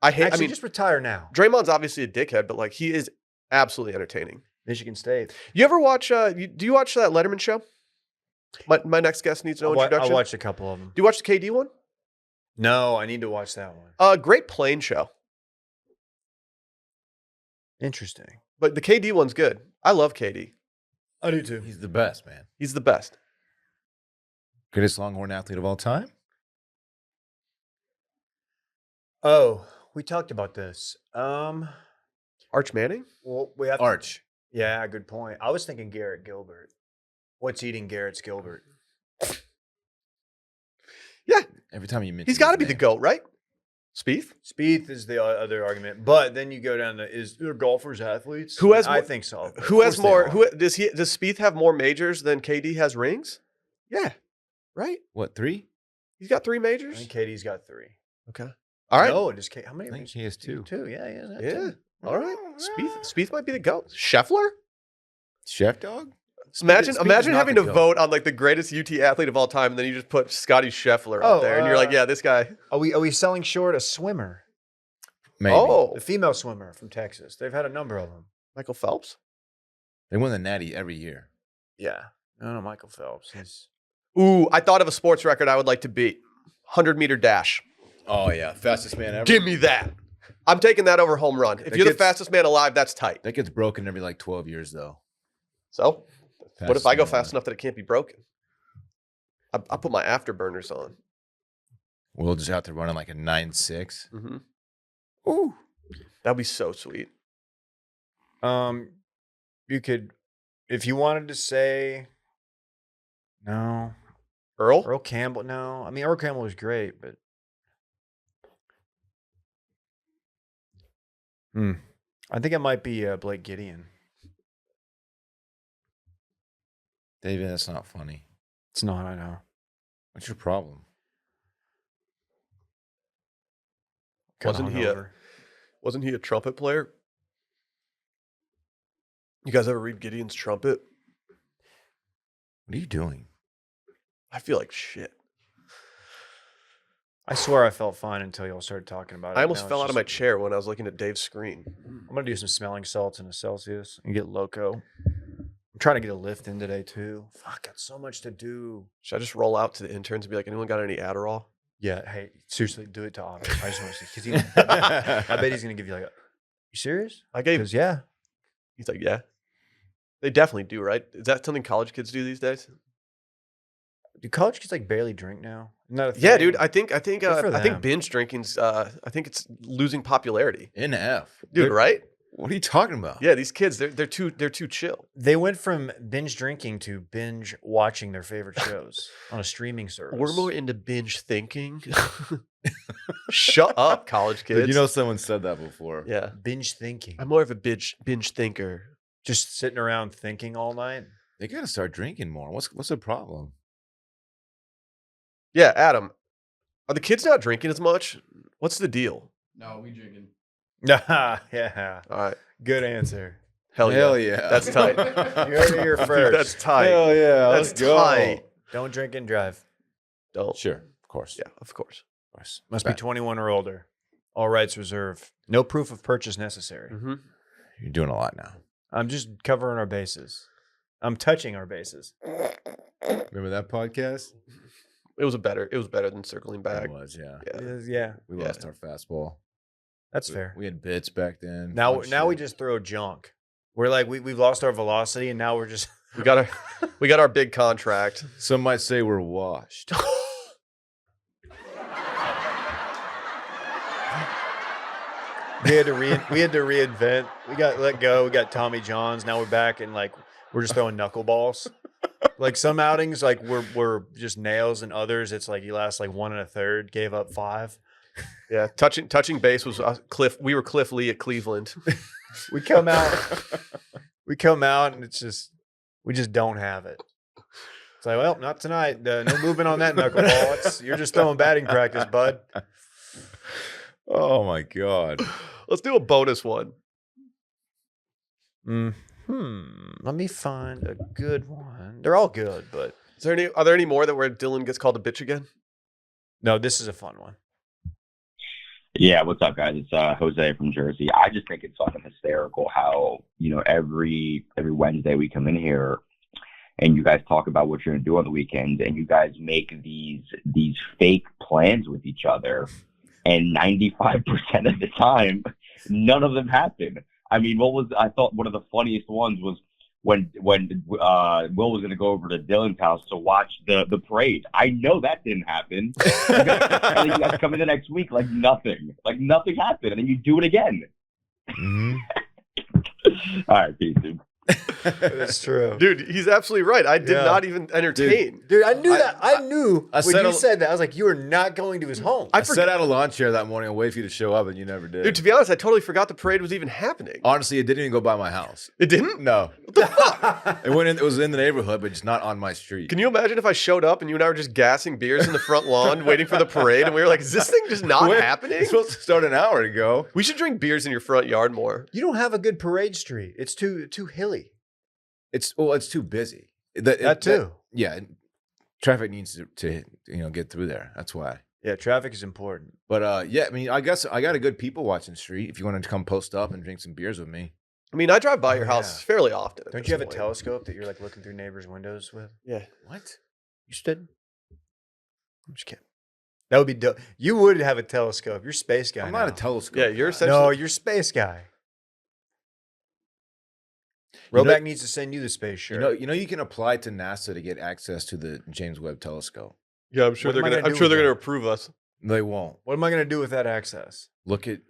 Actually, just retire now. Draymond's obviously a dickhead, but like he is absolutely entertaining. Michigan State. You ever watch? Do you watch that Letterman show? My next guest needs no introduction. I watched a couple of them. Do you watch the KD one? No, I need to watch that one. Great plane show, Interesting. but the KD one's good. I love KD. I do too. He's the best, man. He's the best. Greatest Longhorn athlete of all time. Oh, we talked about this. Arch Manning. Well, we have Arch. Yeah, good point. I was thinking Garrett Gilbert. What's eating Garrett's Gilbert? Yeah, Every time you mention, he's got to his be the name. GOAT, right? Spieth. Spieth is the other argument, but then you go down to is there golfers athletes? Who has I more- think so. Who has Of course they more? are. Who does he? Does Spieth have more majors than KD has rings? Yeah, right. What, 3? He's got 3 I majors. think Katie's got 3. Okay. All right. No, just How many? I think he has 2. 2. Yeah, he has that Yeah. too. All right. Spieth might be the GOAT. Scheffler. Chef Dog? Imagine Spieth is not having the to GOAT. vote on like the greatest UT athlete of all time, and then you just put Scotty Scheffler Oh, up there, and you're like, uh, yeah, this guy. Are we selling short a swimmer? Maybe. Oh, The female swimmer from Texas. They've had a number of them. Michael Phelps. They win the Natty every year. Yeah. No, Michael Phelps. He's Ooh, I thought of a sports record I would like to beat. 100-meter dash. Oh, yeah. Fastest man ever. Give me that. I'm taking that over home run. If That you're the gets- fastest man alive, that's tight. That gets broken every like 12 years, though. So, what if Fastest I go man fast alive. enough that it can't be broken? I put my afterburners on. We'll just have to run in like a 9.6. Mm-hmm. Ooh. That'd be so sweet. you could if you wanted to say no. Earl? Earl Campbell, no. I mean Earl Campbell was great, but I think it might be Blake Gideon. David, that's not funny. It's not, I know. What's your problem? Kinda Wasn't hungover. Wasn't he a trumpet player? You guys ever read Gideon's Trumpet? What are you doing? I feel like shit. I swear I felt fine until y'all started talking about it. I almost Now fell it's out of my just- chair when I was looking at Dave's screen. I'm gonna do some smelling salts in a Celsius and get loco. I'm trying to get a lift in today too. Fuck, got so much to do. Should I just roll out to the interns and be like, anyone got any Adderall? Yeah, hey, seriously, do it to Otto. I just want to see because I bet he's gonna give you like, you serious? I gave. Because yeah, He's like, yeah. They definitely do, right? Is that something college kids do these days? do college kids like barely drink now? Not a Yeah, thing? dude. I think Good for I think them. binge drinking's. I think it's losing popularity, NF. dude. Right? What are you talking about? Yeah, these kids, they're too chill. They went from binge drinking to binge watching their favorite shows on a streaming service. We're more into binge thinking. Shut up, college kids. Dude, you know someone said that before. yeah. binge thinking. I'm more of a binge thinker. Just sitting around thinking all night. They gotta start drinking more. What's the problem? Yeah, Adam. Are the kids not drinking as much? What's the deal? No, we drinking. Yeah. All right. Good answer. Hell yeah. Hell yeah. That's tight. You heard it here first. That's tight. Hell yeah. That's Let's go. tight. Don't drink and drive. Don't. Sure, of course. Yeah, of course. Of course. Must be 21 or older. All rights reserved. No proof of purchase necessary. Mm-hmm. You're doing a lot now. I'm just covering our bases. I'm touching our bases. Remember that podcast? It was better than circling back. It was, yeah. Yeah. Yeah, We Yeah. lost our fastball. that's We- fair. We had bits back then. Now fun we shit. just throw junk. We're like we've lost our velocity and now we're just We got our big contract. Some might say we're washed. we had to reinvent. We got let go. We got Tommy Johns. Now we're back and like we're just throwing knuckleballs. Like some outings like we're just nails and others it's like you last like 1 1/3, gave up 5. Yeah, touching base was Cliff. We were Cliff Lee at Cleveland. We come out and it's just we just don't have it. It's like, well, not tonight. No movement on that knuckleball. You're just throwing batting practice, bud. Oh my God. Let's do a bonus one. Let me find a good one. They're all good, but Are there any more that where Dylan gets called a bitch again? no, this is a fun one. Yeah, what's up, guys? It's Jose from Jersey. I just think it's fucking hysterical how, every Wednesday we come in here and you guys talk about what you're gonna do on the weekend, and you guys make these fake plans with each other, and 95% of the time, none of them happen. I mean, I thought one of the funniest ones was when Will was going to go over to Dylan's house to watch the parade. I know that didn't happen. And then you guys come in the next week like nothing happened, and then you do it again. Mhm. All right, peace, dude. That's true. Dude, he's absolutely right. I did not even entertain. Dude, I knew that. I knew I when said you a- said that. I was like, you are not going to his home. I set out a lawn chair that morning and waited for you to show up, and you never did. Dude, to be honest, I totally forgot the parade was even happening. Honestly, it didn't even go by my house. It didn't? No. It was in the neighborhood, but just not on my street. Can you imagine if I showed up and you and I were just gassing beers in the front lawn waiting for the parade, and we were like, is this thing just not happening? It's supposed to start an hour ago. We should drink beers in your front yard more. You don't have a good parade street. It's too hilly. It's too busy. That too. Yeah, traffic needs to get through there. That's why. Yeah, traffic is important. But yeah, I mean, I guess I got a good people watching street. If you want to come post up and drink some beers with me, I mean, I drive by your house fairly often. Don't you have a telescope that you're like looking through neighbors' windows with? Yeah. What? You stood? I'm just kidding. That would be dope. You would have a telescope. You're space guy. I'm not a telescope. Yeah, you're guy. essentially. No, you're space guy. Roback needs to send you the space shirt. You can apply to NASA to get access to the James Webb Telescope. Yeah, I'm sure What am I they're gonna I'm do sure with they're that? gonna approve us. They won't. What am I gonna do with that access? Look at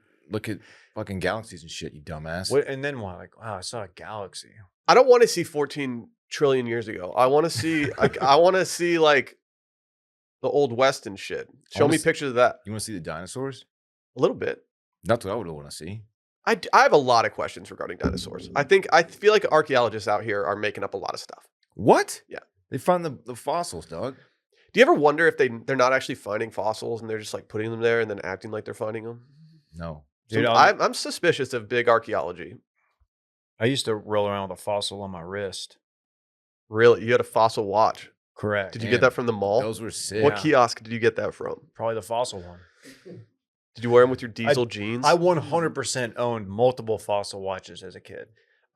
fucking galaxies and shit, you dumbass. What? And then what? Like, wow, I saw a galaxy. I don't want to see 14 trillion years ago. I want to see I want to see like the old West and shit. Show me pictures of that. You want to see the dinosaurs? A little bit. That's what I would want to see. I have a lot of questions regarding dinosaurs. I feel like archaeologists out here are making up a lot of stuff. What? Yeah. They found the fossils, dog. Do you ever wonder if they're not actually finding fossils and they're just like putting them there and then acting like they're finding them? No. Dude, I'm suspicious of big archaeology. I used to roll around with a fossil on my wrist. Really? You had a fossil watch? Correct. Did you get that from the mall? Those were sick. What kiosk did you get that from? Probably the fossil one. Did you wear them with your diesel jeans? I 100% owned multiple fossil watches as a kid.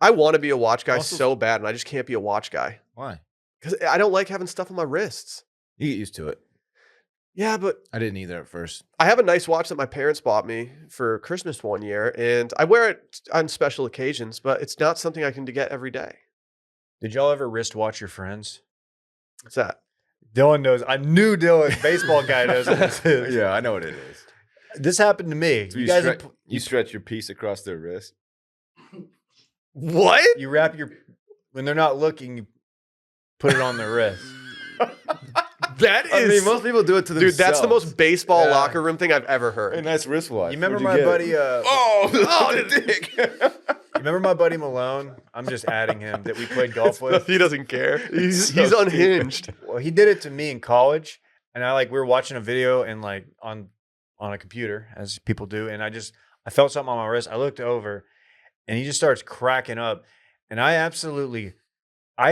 I want to be a watch guy Also- so bad, and I just can't be a watch guy Why? because I don't like having stuff on my wrists. You get used to it. Yeah, but I didn't either at first. I have a nice watch that my parents bought me for Christmas one year, and I wear it on special occasions, but it's not something I can get every day. Did y'all ever wristwatch your friends? What's that? Dylan knows. I knew Dylan, baseball guy, knows what this is. Yeah, I know what it is. This happened to me. So you guys, you stretch your piece across their wrist. What? you wrap your when they're not looking, you put it on their wrist. That is, I mean, most people do it to themselves. dude. That's the most baseball Yeah. locker room thing I've ever A heard. nice wristwatch. You remember Where'd my get it? buddy? Oh, the dick. You remember my buddy Malone? I'm just adding him that we played golf with. He doesn't care. He's so unhinged. Well, he did it to me in college, and we were watching a video and like on a computer as people do, and I felt something on my wrist. I looked over, and he just starts cracking up, and I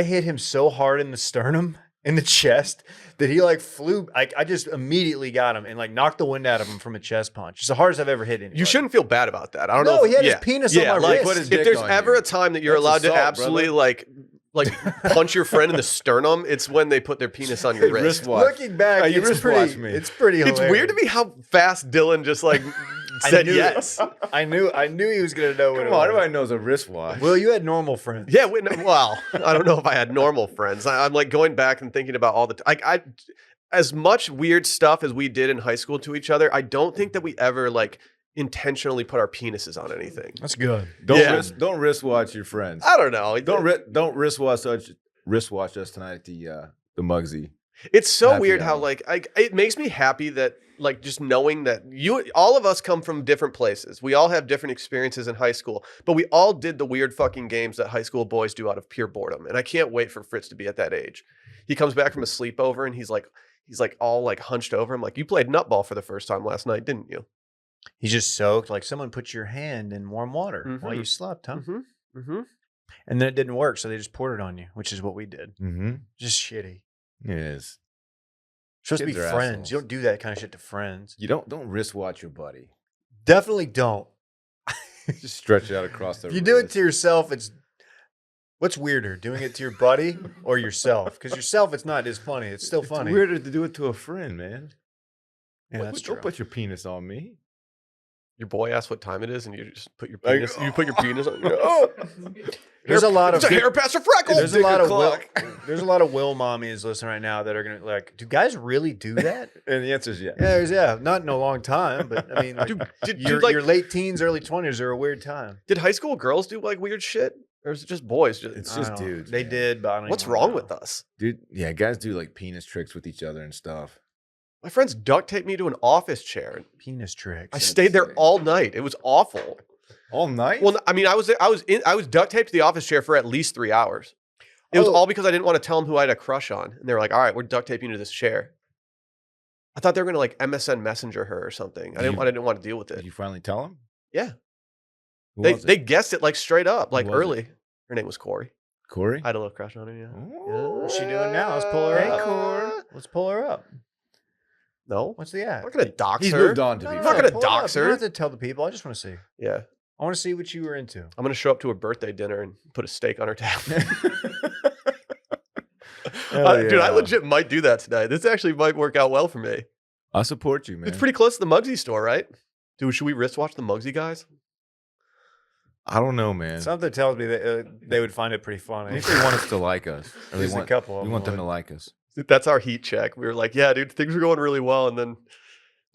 hit him so hard in the sternum, in the chest, that he like flew. I just immediately got him and like knocked the wind out of him from a chest punch. It's the hardest I've ever hit anybody. You shouldn't feel bad about that. I don't No, know. he had his penis on my like, wrist. Put his if dick there's on ever you. a time that you're That's allowed to assault, absolutely brother. like punch your friend in the sternum, it's when they put their penis on your wrist. Wristwatch. Looking back, Oh, you it's wristwatch pretty. me. It's pretty. It's Hilarious. weird to me how fast Dylan just like I said knew- yes. I knew he was gonna know what Come it on, was. everybody knows a wristwatch. Will, you had normal friends. Yeah, well, I don't know if I had normal friends. I'm like going back and thinking about all the I as much weird stuff as we did in high school to each other. I don't think that we ever like intentionally put our penises on anything. That's good. Don't wristwatch your friends. I don't know. Don't wristwatch us tonight at the Mugsy. It's so Happy weird how hour. like it makes me happy that like just knowing that all of us come from different places. We all have different experiences in high school, but we all did the weird fucking games that high school boys do out of pure boredom. And I can't wait for Fritz to be at that age. He comes back from a sleepover and he's like all like hunched over. I'm like, you played nutball for the first time last night, didn't you? He's just soaked. Like someone put your hand in warm water while you slept, huh? Mm-hmm. Mm-hmm. And then it didn't work, so they just poured it on you, which is what we did. Mm-hmm. Just shitty. It is. Supposed to Kids be are friends. assholes. You don't do that kind of shit to friends. You don't wristwatch your buddy. Definitely don't. Just stretch it out across the If you do it wrist. to yourself, it's what's weirder, doing it to your buddy or yourself? Because yourself, it's not as funny. It's still funny. It's weirder to do it to a friend, man. Yeah, that's true. Don't put your penis on me. Your boy asks what time it is, and you just put your penis. Like, you put your penis on. Oh, There's a lot of it's a hair past a freckle. There's a lot of Will, o'clock. there's a lot of Will mommies listening right now that are gonna like, do guys really do that? And the answer is yes. Yeah, not in a long time, but I mean, like, your late teens, early 20s are a weird time. Did high school girls do like weird shit, or is it just boys? It's I just don't know. dudes. They man. did, but I don't What's even wrong know. with us? Dude, yeah, guys do like penis tricks with each other and stuff. My friends duct taped me to an office chair. Penis tricks? I stayed there all night. It was awful. All night? Well, I mean, I was duct taped to the office chair for at least 3 hours. It was all because I didn't want to tell them who I had a crush on, and they were like, "All right, we're duct taping you to this chair." I thought they were gonna like MSN Messenger her or something. I didn't want to deal with Did it. you finally tell him? Yeah, Who was it? they guessed it like straight up, like Who was it? early. Her name was Corey. Corey? I had a little crush on her. Yeah. What's she doing now? Let's pull her up. Let's pull her up. No, What's the I'm app? not gonna dox He's her. moved on to I'm be not fair. gonna pull it up. dox You don't her. have to tell the people. I just want to see. Yeah, I want to see what you were into. I'm gonna show up to her birthday dinner and put a steak on her tab. Dude, I legit might do that tonight. This actually might work out well for me. I'll support you, man. It's pretty close to the Muggsy store, right? Dude, should we wristwatch the Muggsy guys? I don't know, man. Something tells me that they would find it pretty I funny. think they want us to like us. Or There's a couple of we them want them would. to like us. That's our heat check. We were like, yeah, dude, things are going really well. And then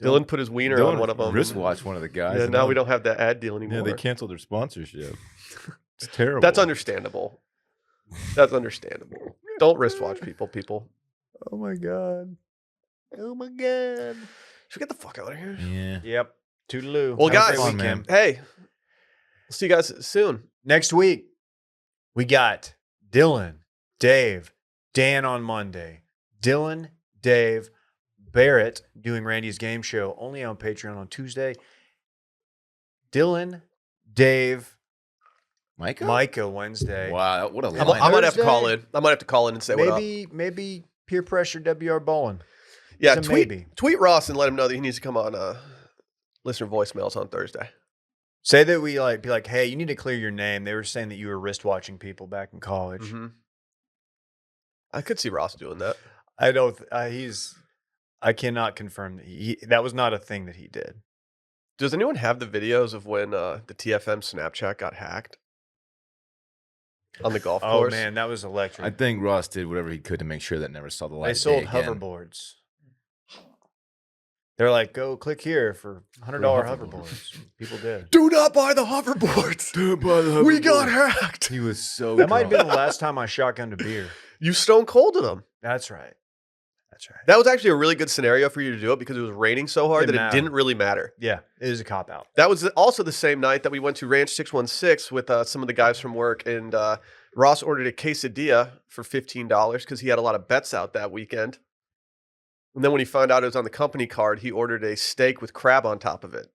Dylan put his wiener on one of them. Wristwatch one of the guys. Yeah, and now we then- don't have that ad deal anymore. Yeah, they canceled their sponsorship. It's terrible. That's understandable. That's understandable. Don't wristwatch people. Oh my god. Oh my god. Should we get the fuck out of here? Yeah. Yep. Toodaloo. Well, Have a guys, great fun, weekend. man. Hey, we'll see you guys soon. Next week, we got Dylan, Dave, Dan on Monday. Dylan, Dave, Barrett doing Randy's game show only on Patreon on Tuesday. Dylan, Dave, Micah? Micah Wednesday. Wow, what a I lineup. might have to Thursday? call in. I might have to call in and say what up. Maybe peer pressure WR bowling. Yeah, It's a tweet maybe. tweet Ross and let him know that he needs to come on listener voicemails on Thursday. Say that we be like, hey, you need to clear your name. They were saying that you were wristwatching people back in college. Mm-hmm. I could see Ross doing that. I don't. I cannot confirm that that was not a thing that he did. Does anyone have the videos of when the TFM Snapchat got hacked on the golf Oh course? man, that was electric. I think Ross did whatever he could to make sure that never saw the light. They of sold day again. hoverboards. They're like, go click here for $100 hoverboards. People did. Do not buy the hoverboards. We got hacked. He was so. That might have been drunk. the last time I shotgunned a beer. You stone colded them. That's right. That's right. That was actually a really good scenario for you to do it because it was raining so hard Didn't that it matter. didn't really matter. Yeah, it is a cop out. That was also the same night that we went to Ranch 616 with some of the guys from work, and Ross ordered a quesadilla for $15 because he had a lot of bets out that weekend. And then when he found out it was on the company card, he ordered a steak with crab on top of it.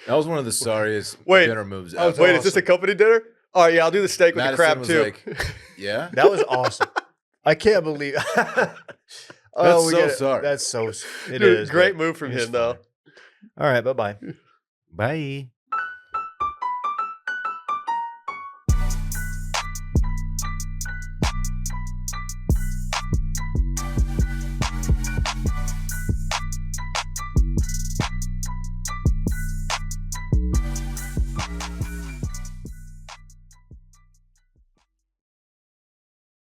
That was one of the sorriest Wait. dinner moves. Oh, ever. Wait, is this a company dinner? Oh, yeah, I'll do the steak with Madison the crab was too. like, yeah. That was awesome. I can't believe. That's we so get it. sorry. That's so. It Dude, is great but move from it's him, though. fine. All right. Bye bye. Bye.